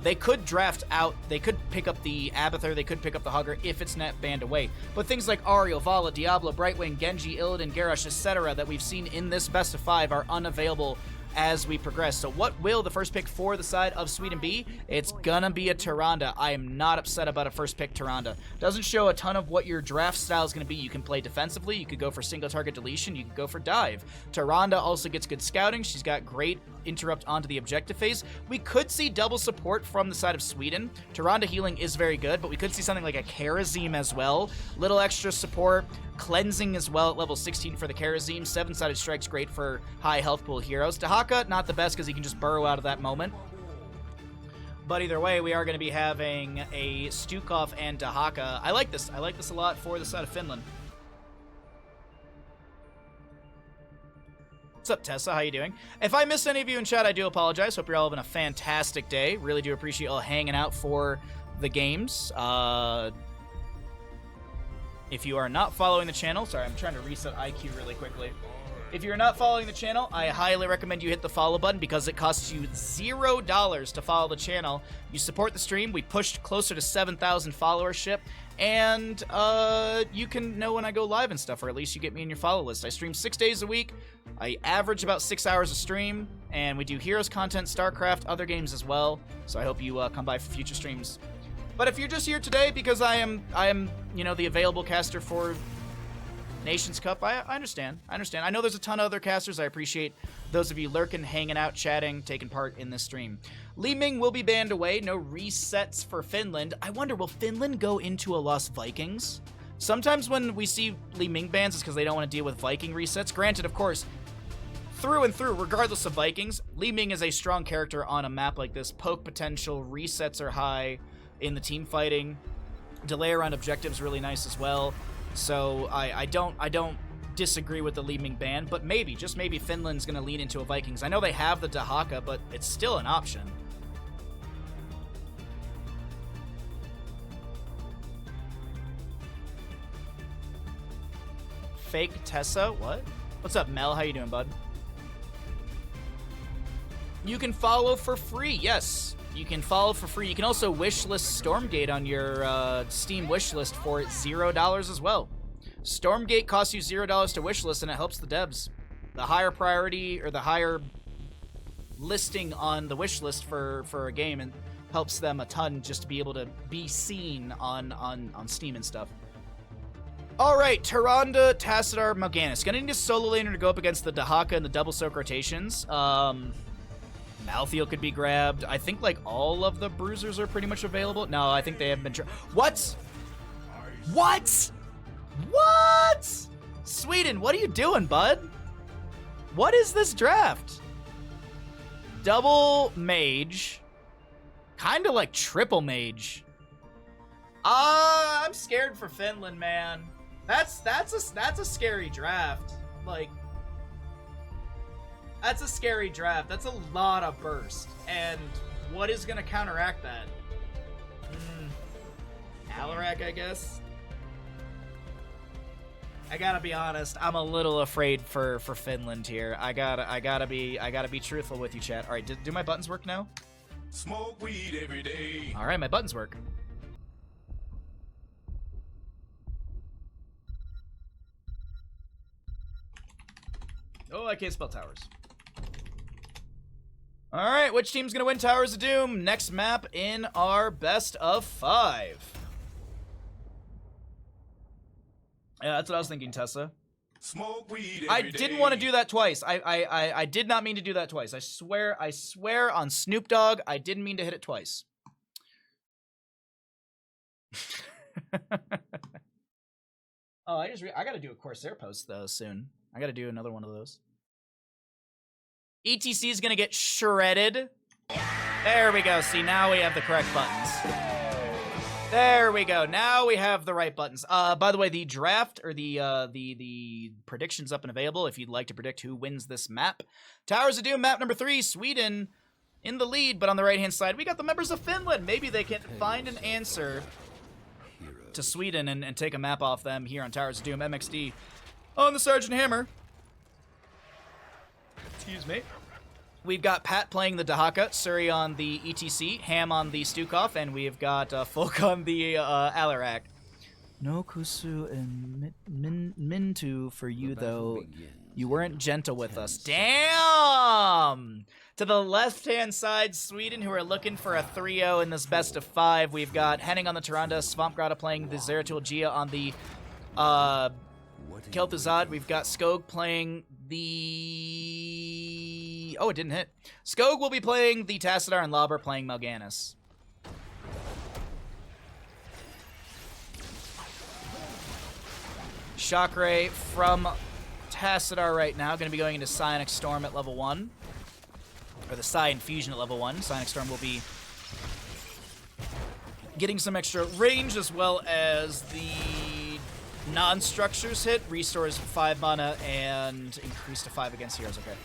They could draft out, they could pick up the Abathur, they could pick up the Hugger if it's not banned away. But things like Ariel, Vala, Diablo, Brightwing, Genji, Illidan, Garrosh, etc. that we've seen in this best of 5 are unavailable as we progress. So what will the first pick for the side of Sweden be? It's gonna be a Tyrande. I am not upset about a first pick Tyrande. Doesn't show a ton of what your draft style is gonna be. You can play defensively, you could go for single target deletion, you could go for dive. Tyrande also gets good scouting. She's got great interrupt onto the objective phase. We could see double support from the side of Sweden. Tyrande healing is very good, but we could see something like a Karazim as well. Little extra support. Cleansing as well at level 16 for the Karazim. 7-sided strike's great for high health pool heroes. Dahaka, not the best because he can just burrow out of that moment. But either way, we are going to be having a Stukov and Dahaka. I like this. I like this a lot for the side of Finland. What's up, Tessa? How you doing? If I missed any of you in chat, I do apologize. Hope you're all having a fantastic day. Really do appreciate all hanging out for the games. If you are not following the channel, sorry, I'm trying to reset IQ really quickly. If you're not following the channel, I highly recommend you hit the follow button because it costs you $0 to follow the channel. You support the stream. We pushed closer to 7,000 followership, and you can know when I go live and stuff, or at least you get me in your follow list. I stream 6 days a week. I average about 6 hours a stream, and we do Heroes content, StarCraft, other games as well. So I hope you come by for future streams. But if you're just here today because I am, you know, the available caster for Nations Cup, I understand. I know there's a ton of other casters. I appreciate those of you lurking, hanging out, chatting, taking part in this stream. Li Ming will be banned away. No resets for Finland. I wonder, will Finland go into a Lost Vikings? Sometimes when we see Li Ming bans, it's because they don't want to deal with Viking resets. Granted, of course, through and through, regardless of Vikings, Li Ming is a strong character on a map like this. Poke potential, resets are high in the team fighting. Delay around objectives really nice as well. So I don't disagree with the Li Ming ban, but maybe, just maybe, Finland's going to lean into a Vikings. I know they have the Dahaka, but it's still an option. Fake Tessa? What? What's up, Mel? How you doing, bud? You can follow for free. Yes, you can follow for free. You can also wishlist Stormgate on your Steam wishlist for $0 as well. Stormgate costs you $0 to wishlist, and it helps the devs. The higher priority or the higher listing on the wishlist for a game, and helps them a ton just to be able to be seen on Steam and stuff. All right, Tyrande, Tassadar, Mal'Ganis. Gonna need a solo laner to go up against the Dahaka and the double soak rotations. Malthael could be grabbed. I think like all of the bruisers are pretty much available. No, I think they haven't been. What? What? What? Sweden, what are you doing, bud? What is this draft? Double mage. Kind of like triple mage. I'm scared for Finland, man. That's a scary draft. Like, that's a scary draft. That's a lot of burst. And what is going to counteract that? Alarak, I guess. I gotta be honest. I'm a little afraid for Finland here. I gotta be truthful with you, chat. All right, do my buttons work now? Smoke weed every day. All right, my buttons work. Oh, I can't spell towers. All right, which team's gonna win Towers of Doom? Next map in our best of 5. Yeah, that's what I was thinking, Tessa. Smoke weed I every didn't day. want to do that twice. I did not mean to do that twice. I swear on Snoop Dogg, I didn't mean to hit it twice. Oh, I gotta do a Corsair post though soon. I gotta do another one of those. ETC is gonna get shredded. There we go. See, now we have the correct buttons. There we go. Now we have the right buttons. By the way, the draft or the predictions up and available if you'd like to predict who wins this map. Towers of Doom, map number 3, Sweden in the lead, but on the right-hand side, we got the members of Finland. Maybe they can find an answer to Sweden and take a map off them here on Towers of Doom. MXD on the Sergeant Hammer. Excuse me. We've got Pat playing the Dahaka, Suri on the ETC, Ham on the Stukov, and we've got Folk on the Alarak. No Kusu and Mintu for you, though. You weren't gentle with us. Damn! To the left-hand side, Sweden, who are looking for a 3-0 in this best of 5. We've got Henning on the Tyrande, Svampgrada playing the Zeratul Gia on the Kel'Thuzad. We've got Skog playing the Oh, it didn't hit. Skog will be playing the Tassadar and Lobber playing Mal'Ganis. Shock Ray from Tassadar right now. Going to be going into Psionic Storm at level 1. Or the Psi Infusion at level 1. Psionic Storm will be getting some extra range as well as the non-structures hit. Restores 5 mana and increase to 5 against heroes. Okay.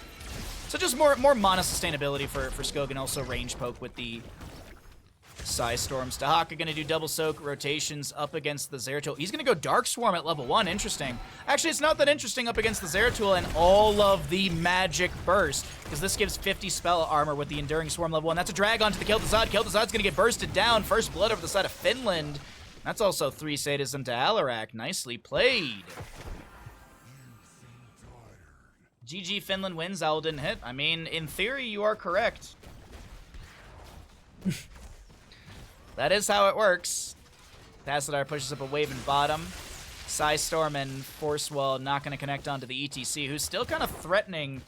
So just more mana sustainability for Skog and also range poke with the Psi Storms. Dahaka going to do double soak rotations up against the Zeratul. He's going to go Dark Swarm at level 1. Interesting. Actually, it's not that interesting up against the Zeratul and all of the magic burst, because this gives 50 spell armor with the Enduring Swarm level 1. That's a drag onto the Kel'Thuzad. Kel'Thuzad's going to get bursted down. First blood over the side of Finland. That's also 3 sadism to Alarak. Nicely played. GG, Finland wins. Owl didn't hit. I mean, in theory, you are correct. That is how it works. Tassadar pushes up a wave in bottom. Psi Storm and Force Wall not going to connect onto the ETC, who's still kind of threatening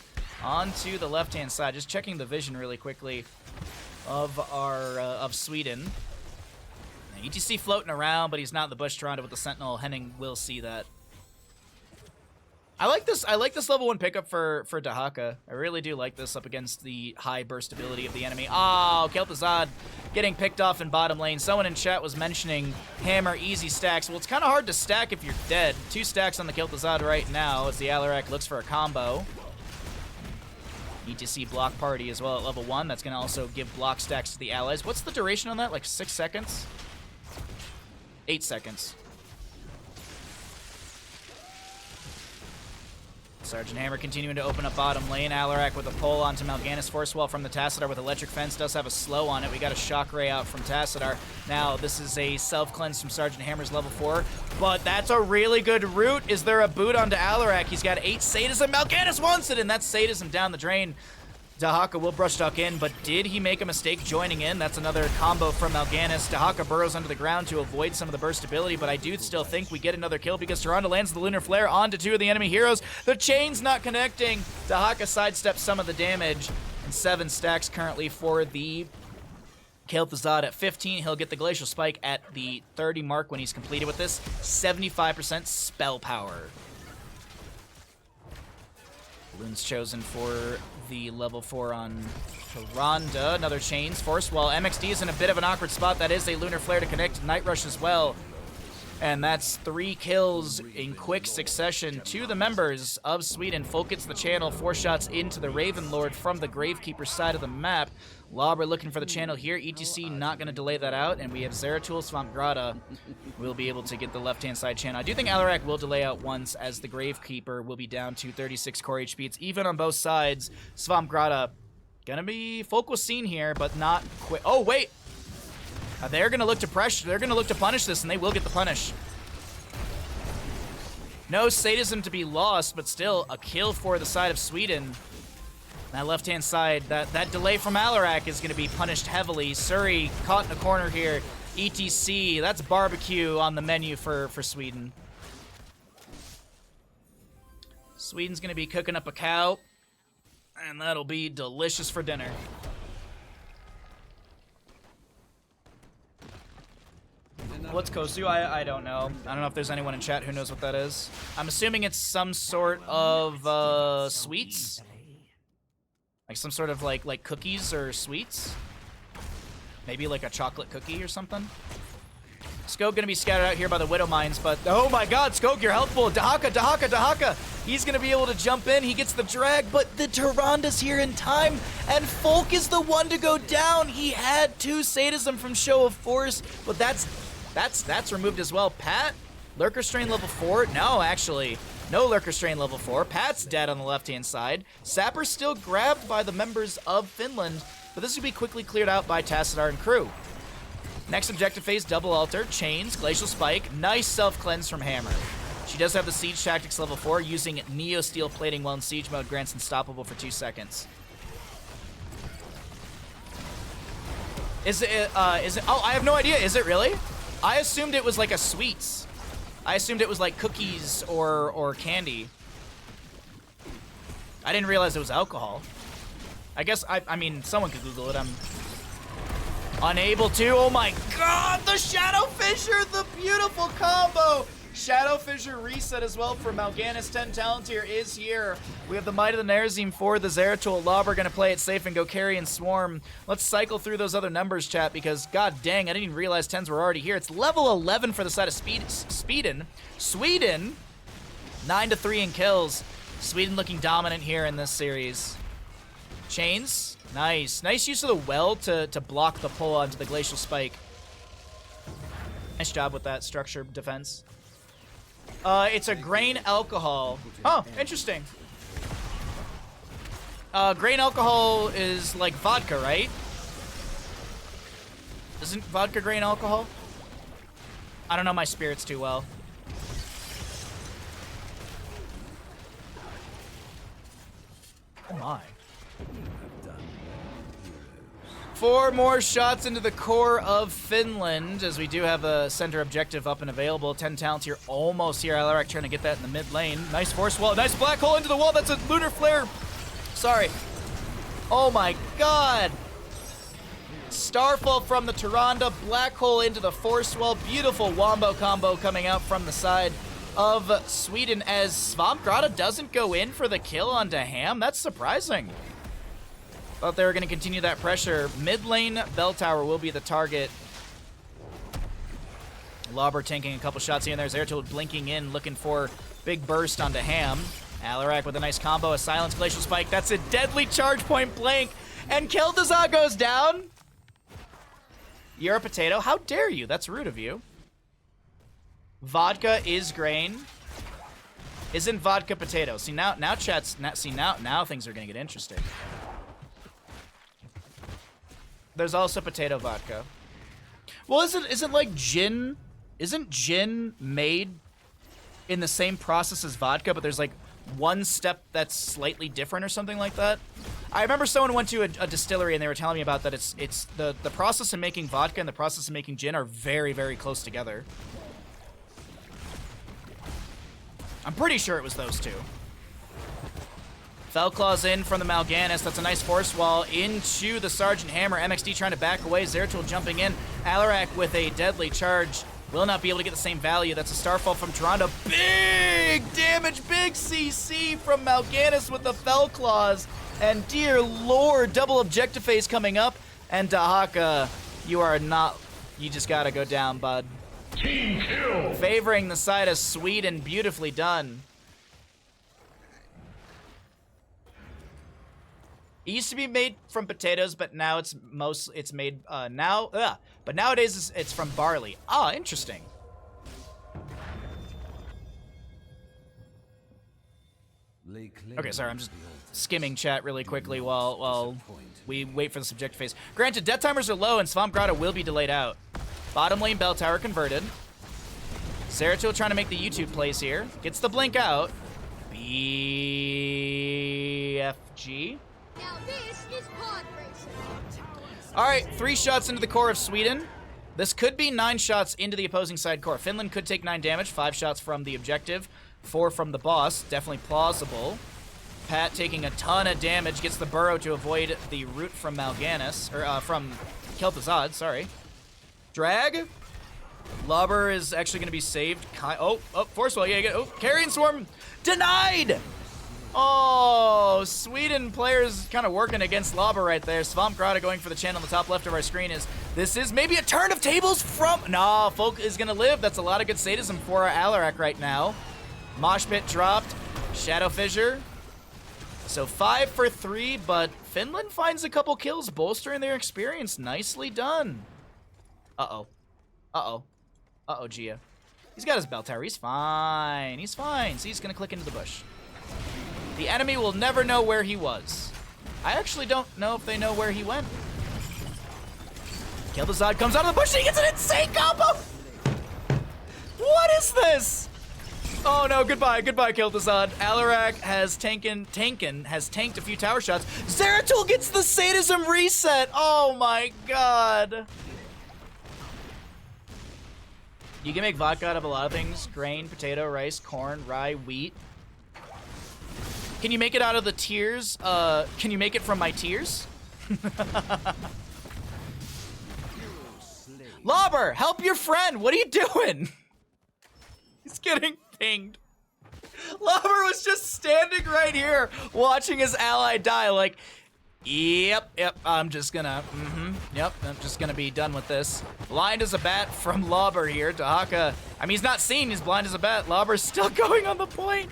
onto the left-hand side. Just checking the vision really quickly of of Sweden. Now, ETC floating around, but he's not in the bush Toronto with the Sentinel. Henning will see that. I like this level 1 pickup for Dahaka. I really do like this up against the high burst ability of the enemy. Oh, Kel'Thuzad getting picked off in bottom lane. Someone in chat was mentioning hammer easy stacks. Well, it's kind of hard to stack if you're dead. 2 stacks on the Kel'Thuzad right now as the Alarak looks for a combo. ETC block party as well at level 1. That's going to also give block stacks to the allies. What's the duration on that? Like 6 seconds? 8 seconds. Sergeant Hammer continuing to open up bottom lane. Alarak with a pull onto Mal'Ganis. Force Wall from the Tassadar with Electric Fence. Does have a slow on it. We got a Shock Ray out from Tassadar. Now, this is a self-cleanse from Sergeant Hammer's level 4. But that's a really good route. Is there a boot onto Alarak? He's got 8 sadism. Mal'Ganis wants it, and that's sadism down the drain. Dahaka will brush duck in, but did he make a mistake joining in? That's another combo from Mal'Ganis. Dahaka burrows under the ground to avoid some of the burst ability, but I do still think we get another kill because Toronto lands the Lunar Flare onto 2 of the enemy heroes. The chain's not connecting. Dahaka sidesteps some of the damage, and 7 stacks currently for the Kel'Thuzad at 15. He'll get the Glacial Spike at the 30 mark when he's completed with this. 75% spell power. Runes chosen for the level 4 on Tyrande. Another chains. Force Wall. MXD is in a bit of an awkward spot. That is a Lunar Flare to connect. Night Rush as well. And that's 3 kills in quick succession to the members of Sweden. Folk gets the channel. 4 shots into the Raven Lord from the Gravekeeper side of the map. Lobber looking for the channel here. ETC not going to delay that out. And we have Zeratul, Swamp Grata will be able to get the left-hand side channel. I do think Alarak will delay out once as the Gravekeeper will be down to 36 core HP. It's even on both sides. Swamp Grata gonna be... Folk was seen here, but not quick. Oh, wait! They're gonna look to pressure. They're gonna look to punish this, and they will get the punish. No sadism to be lost, but still a kill for the side of Sweden. That left-hand side, that delay from Alarak is going to be punished heavily. Surrey caught in a corner here. ETC, that's barbecue on the menu for Sweden. Sweden's going to be cooking up a cow, and that'll be delicious for dinner. What's Kosu? I don't know. I don't know if there's anyone in chat who knows what that is. I'm assuming it's some sort of sweets. Like some sort of like cookies or sweets. Maybe like a chocolate cookie or something. Skog gonna be scattered out here by the Widow Mines, but oh my god, Skog, you're helpful. Dahaka. He's gonna be able to jump in. He gets the drag, but the Tyranda's here in time, and Folk is the one to go down. He had 2 sadism from Show of Force, but that's removed as well. Pat, Lurker Strain level 4. No, actually. No Lurker Strain level 4. Pat's dead on the left-hand side. Sapper's still grabbed by the members of Finland, but this will be quickly cleared out by Tassadar and crew. Next objective phase, Double Altar, Chains, Glacial Spike, nice self-cleanse from Hammer. She does have the Siege Tactics level 4, using Neo Steel Plating while in Siege mode grants Unstoppable for 2 seconds. Is it, oh, I have no idea, is it really? I assumed it was like a sweets. I assumed it was like cookies or candy. I didn't realize it was alcohol. I guess, I mean, someone could Google it. I'm unable to. Oh my god, the Shadow Fissure, the beautiful combo. Shadow Fissure reset as well for Mal'Ganis. 10 talent tier is here. We have the Might of the Nerazim for the Zeratul. Lobber gonna play it safe and go carry and swarm. Let's cycle through those other numbers, chat, because god dang, I didn't even realize 10s were already here. It's level 11 for the side of Sweden. 9-3 in kills. Sweden looking dominant here in this series. Chains, nice. Nice use of the well to block the pull onto the Glacial Spike. Nice job with that structure defense. It's a grain alcohol. Oh, interesting. Grain alcohol is like vodka, right? Isn't vodka grain alcohol? I don't know my spirits too well. Oh my. 4 more shots into the core of Finland, as we do have a center objective up and available. 10 talents here, almost here. Alarak trying to get that in the mid lane. Nice force wall, nice black hole into the wall. That's a lunar flare. Sorry. Oh my god. Starfall from the Tyrande, black hole into the force wall. Beautiful wombo combo coming out from the side of Sweden as Svampgrada doesn't go in for the kill onto Ham. That's surprising. Thought they were going to continue that pressure. Mid lane, Bell Tower will be the target. Lobber tanking a couple shots here and there. Zeratul blinking in, looking for big burst onto Ham. Alarak with a nice combo, a silence Glacial Spike. That's a deadly charge point blank. And Kel'Thuzad goes down. You're a potato. How dare you? That's rude of you. Vodka is grain. Isn't vodka potato? See now chat's now things are gonna get interesting. There's also potato vodka. Well, isn't like gin? Isn't gin made in the same process as vodka, but there's like one step that's slightly different or something like that? I remember someone went to a distillery and they were telling me about that. It's the process of making vodka and the process of making gin are very, very close together. I'm pretty sure it was those two. Fellclaw's in from the Mal'Ganis. That's a nice force wall into the Sergeant Hammer. MXD trying to back away. Zeratul jumping in. Alarak with a deadly charge. Will not be able to get the same value. That's a Starfall from Tyrande. Big damage, big CC from Mal'Ganis with the Fellclaws. And dear lord, double objective phase coming up. And Dahaka, you are not... You just gotta go down, bud. Team kill. Favoring the side of Sweden. Beautifully done. It used to be made from potatoes, but now it's made but nowadays it's from barley. Ah, interesting. Okay, sorry, I'm just skimming chat really quickly while we wait for the subjective phase. Granted, death timers are low and Svampgrada will be delayed out. Bottom lane bell tower converted. Zeratul trying to make the YouTube plays here. Gets the blink out. BFG. Now this is pod racing. All right, 3 shots into the core of Sweden. This could be 9 shots into the opposing side core. Finland could take 9 damage, 5 shots from the objective, 4 from the boss. Definitely plausible. Pat taking a ton of damage, gets the burrow to avoid the root from Mal'Ganis, or from Kel'Thuzad, sorry. Drag. Lobber is actually going to be saved. Force wall, yeah, Carrion Swarm denied! Oh, Sweden players kind of working against Lobber right there. Svampgrada going for the channel on the top left of our screen this is maybe a turn of tables from... No, Folk is going to live. That's a lot of good sadism for our Alarak right now. Mosh Pit dropped. Shadow Fissure. So 5 for 3, but Finland finds a couple kills, bolstering their experience. Nicely done. Uh-oh. Uh-oh. Uh-oh, Gia. He's got his bell tower. He's fine. He's fine. So he's going to click into the bush. The enemy will never know where he was. I actually don't know if they know where he went. Kel'Thuzad comes out of the bush and he gets an insane combo! What is this? Oh no, goodbye, Kel'Thuzad. Alarak has tanked a few tower shots. Zeratul gets the sadism reset! Oh my god. You can make vodka out of a lot of things. Grain, potato, rice, corn, rye, wheat. Can you make it out of the tears? Can you make it from my tears? Lobber, help your friend. What are you doing? He's getting pinged. Lobber was just standing right here watching his ally die like, yep, I'm just gonna, I'm just gonna be done with this. Blind as a bat from Lobber here. Dahaka, I mean, he's not seen, he's blind as a bat. Lobber's still going on the point.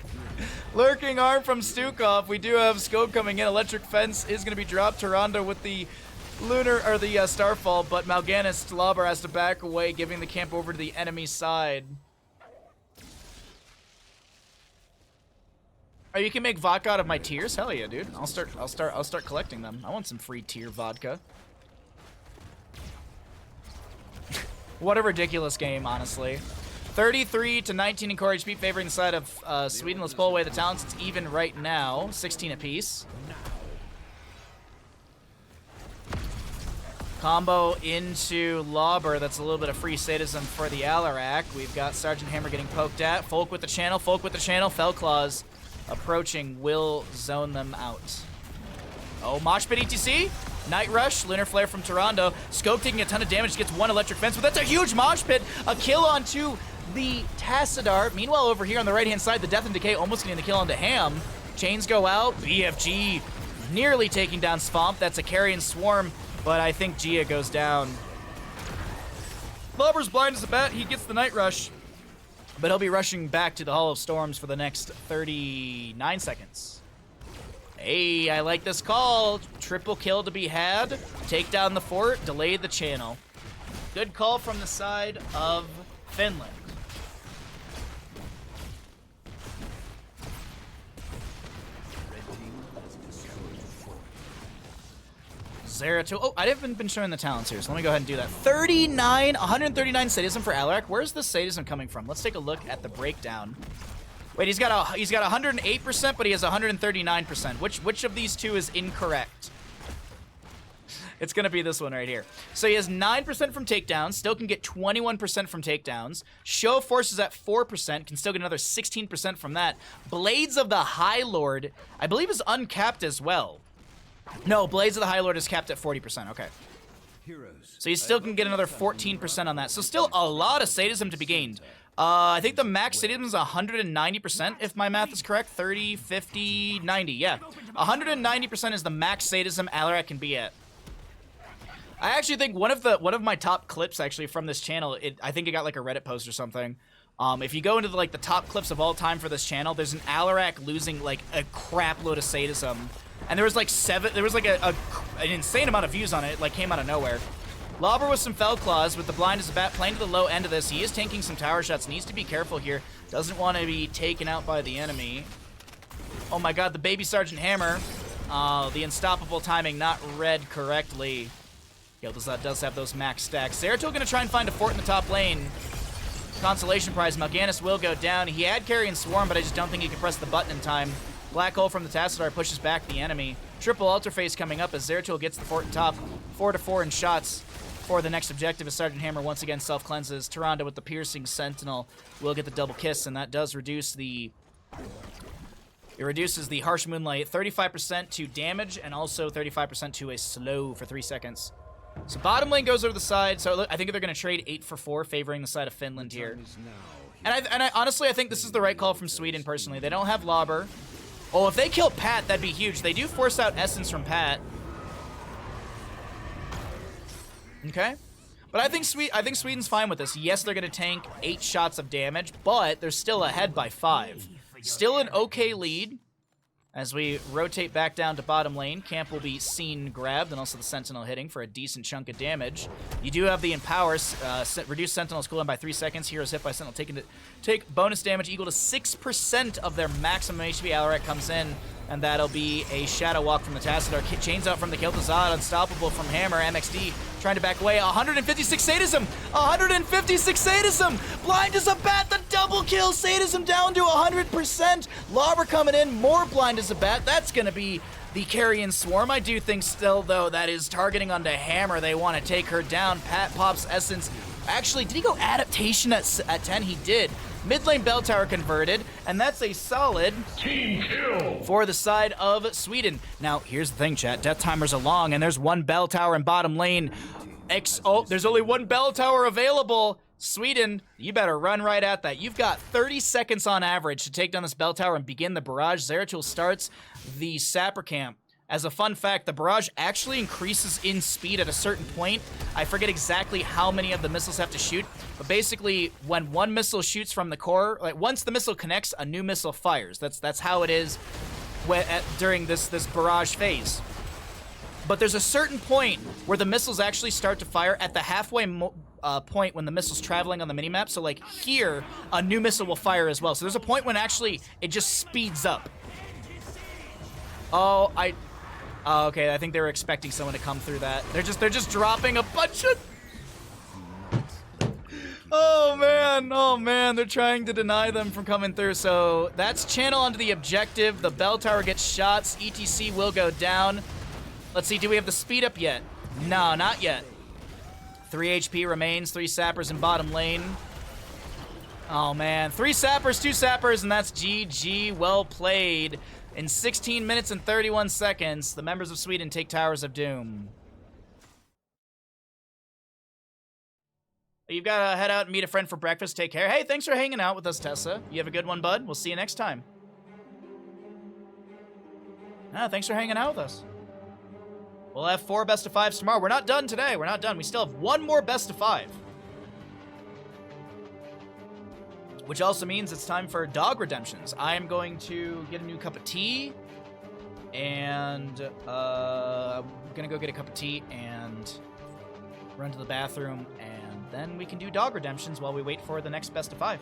Lurking arm from Stukov. We do have scope coming in. Electric fence is gonna be dropped. Tyrande with the lunar, or the starfall, but Mal'Ganis, Lobber has to back away, giving the camp over to the enemy side. Oh, you can make vodka out of my tears? Hell yeah, dude. I'll start collecting them. I want some free tear vodka. What a ridiculous game, honestly. 33-19 in core HP, favoring the side of Sweden. Let's pull away the talents. It's even right now. 16 apiece. Combo into Lobber. That's a little bit of free sadism for the Alarak. We've got Sergeant Hammer getting poked at. Folk with the channel. Fell Claws approaching will zone them out. Oh, Mosh Pit ETC. Night Rush. Lunar Flare from Tyrande. Scope taking a ton of damage. Gets one electric fence, but that's a huge Mosh Pit. A kill onto the Tassadar. Meanwhile, over here on the right-hand side, the Death and Decay almost getting the kill onto Ham. Chains go out. BFG nearly taking down Swamp. That's a Carrion Swarm, but I think Gia goes down. Lobber's blind as a bat. He gets the Night Rush, but he'll be rushing back to the Hall of Storms for the next 39 seconds. Hey, I like this call. Triple kill to be had. Take down the fort, delay the channel. Good call from the side of Finland. Zeratul. Oh, I haven't been showing the talents here, so let me go ahead and do that. 139 sadism for Alarak. Where's the sadism coming from? Let's take a look at the breakdown. Wait, he's got 108%, but he has 139%. Which of these two is incorrect? It's gonna be this one right here. So he has 9% from takedowns, still can get 21% from takedowns. Show of Force is at 4%, can still get another 16% from that. Blades of the High Lord, I believe, is uncapped as well. No, Blades of the High Lord is capped at 40%, okay. So you still can get another 14% on that. So still a lot of sadism to be gained. I think the max sadism is 190%, if my math is correct. 30, 50, 90, yeah. 190% is the max sadism Alarak can be at. I actually think one of my top clips actually from this channel, I think it got like a Reddit post or something. If you go into the top clips of all time for this channel, there's an Alarak losing like a crap load of sadism. And there was like an insane amount of views on it. It like came out of nowhere. Lobber with some Fell Claws with the blind as a bat playing to the low end of this. He is tanking some tower shots. Needs to be careful here. Doesn't want to be taken out by the enemy. Oh my god, the baby Sergeant Hammer. The unstoppable timing not read correctly. Gildas does have those max stacks. Zeratul gonna try and find a fort in the top lane. Consolation prize. Mal'Ganis will go down. He had Carrion Swarm, but I just don't think he can press the button in time. Black Hole from the Tassadar pushes back the enemy. Triple Altar Phase coming up as Zeratul gets the fort in top. 4-4 in shots for the next objective as Sergeant Hammer once again self-cleanses. Tyrande with the Piercing Sentinel will get the double kiss, and that does reduce the... It reduces the Harsh Moonlight 35% to damage and also 35% to a slow for 3 seconds. So bottom lane goes over the side, so I think they're going to trade 8 for 4, favoring the side of Finland here. And I honestly, I think this is the right call from Sweden, personally. They don't have Lobber. Oh, if they kill Pat, that'd be huge. They do force out Essence from Pat. Okay. But I think Sweden's fine with this. Yes, they're going to tank 8 shots of damage, but they're still ahead by 5. Still an okay lead. As we rotate back down to bottom lane, Camp will be seen grabbed, and also the Sentinel hitting for a decent chunk of damage. You do have the Empower, reduce Sentinel's cooldown by 3 seconds. Heroes hit by Sentinel take bonus damage equal to 6% of their maximum HP. Alarak comes in, and that'll be a Shadow Walk from the Tassadar. Chains out from the Kil'Thuzad, unstoppable from Hammer. MXD trying to back away. 156 sadism! 156 sadism! Blind as a bat, the double kill! Sadism down to 100%! Lobber coming in, more blind as a bat. That's gonna be the Carrion Swarm. I do think still, though, that is targeting onto Hammer. They want to take her down. Pat pops Essence. Actually, did he go Adaptation at 10? He did. Mid lane bell tower converted, and that's a solid Team kill. for the side of Sweden. Now, here's the thing, chat. Death timers are long, and there's one bell tower in bottom lane. Oh, there's only one bell tower available. Sweden, you better run right at that. You've got 30 seconds on average to take down this bell tower and begin the barrage. Zeratul starts the sapper camp. As a fun fact, the barrage actually increases in speed at a certain point. I forget exactly how many of the missiles have to shoot, but basically when one missile shoots from the core, like once the missile connects, a new missile fires. That's how it is during this barrage phase. But there's a certain point where the missiles actually start to fire at the halfway point when the missile's traveling on the minimap. So like here, a new missile will fire as well. So there's a point when actually it just speeds up. Oh, okay, I think they were expecting someone to come through that. They're just dropping a bunch of... Oh man, they're trying to deny them from coming through. So that's channel onto the objective. The bell tower gets shots. ETC will go down. Let's see, do we have the speed up yet? No, not yet. 3 HP remains, 3 sappers in bottom lane. Oh man, 3 sappers, 2 sappers, and that's GG, well played. In 16 minutes and 31 seconds, the members of Sweden take Towers of Doom. You've got to head out and meet a friend for breakfast. Take care. Hey, thanks for hanging out with us, Tessa. You have a good one, bud. We'll see you next time. Thanks for hanging out with us. We'll have 4 best of 5s tomorrow. We're not done today. We're not done. We still have 1 more best of 5. Which also means it's time for dog redemptions. I am going to get a new cup of tea. And I'm going to go get a cup of tea and run to the bathroom. And then we can do dog redemptions while we wait for the next best of 5.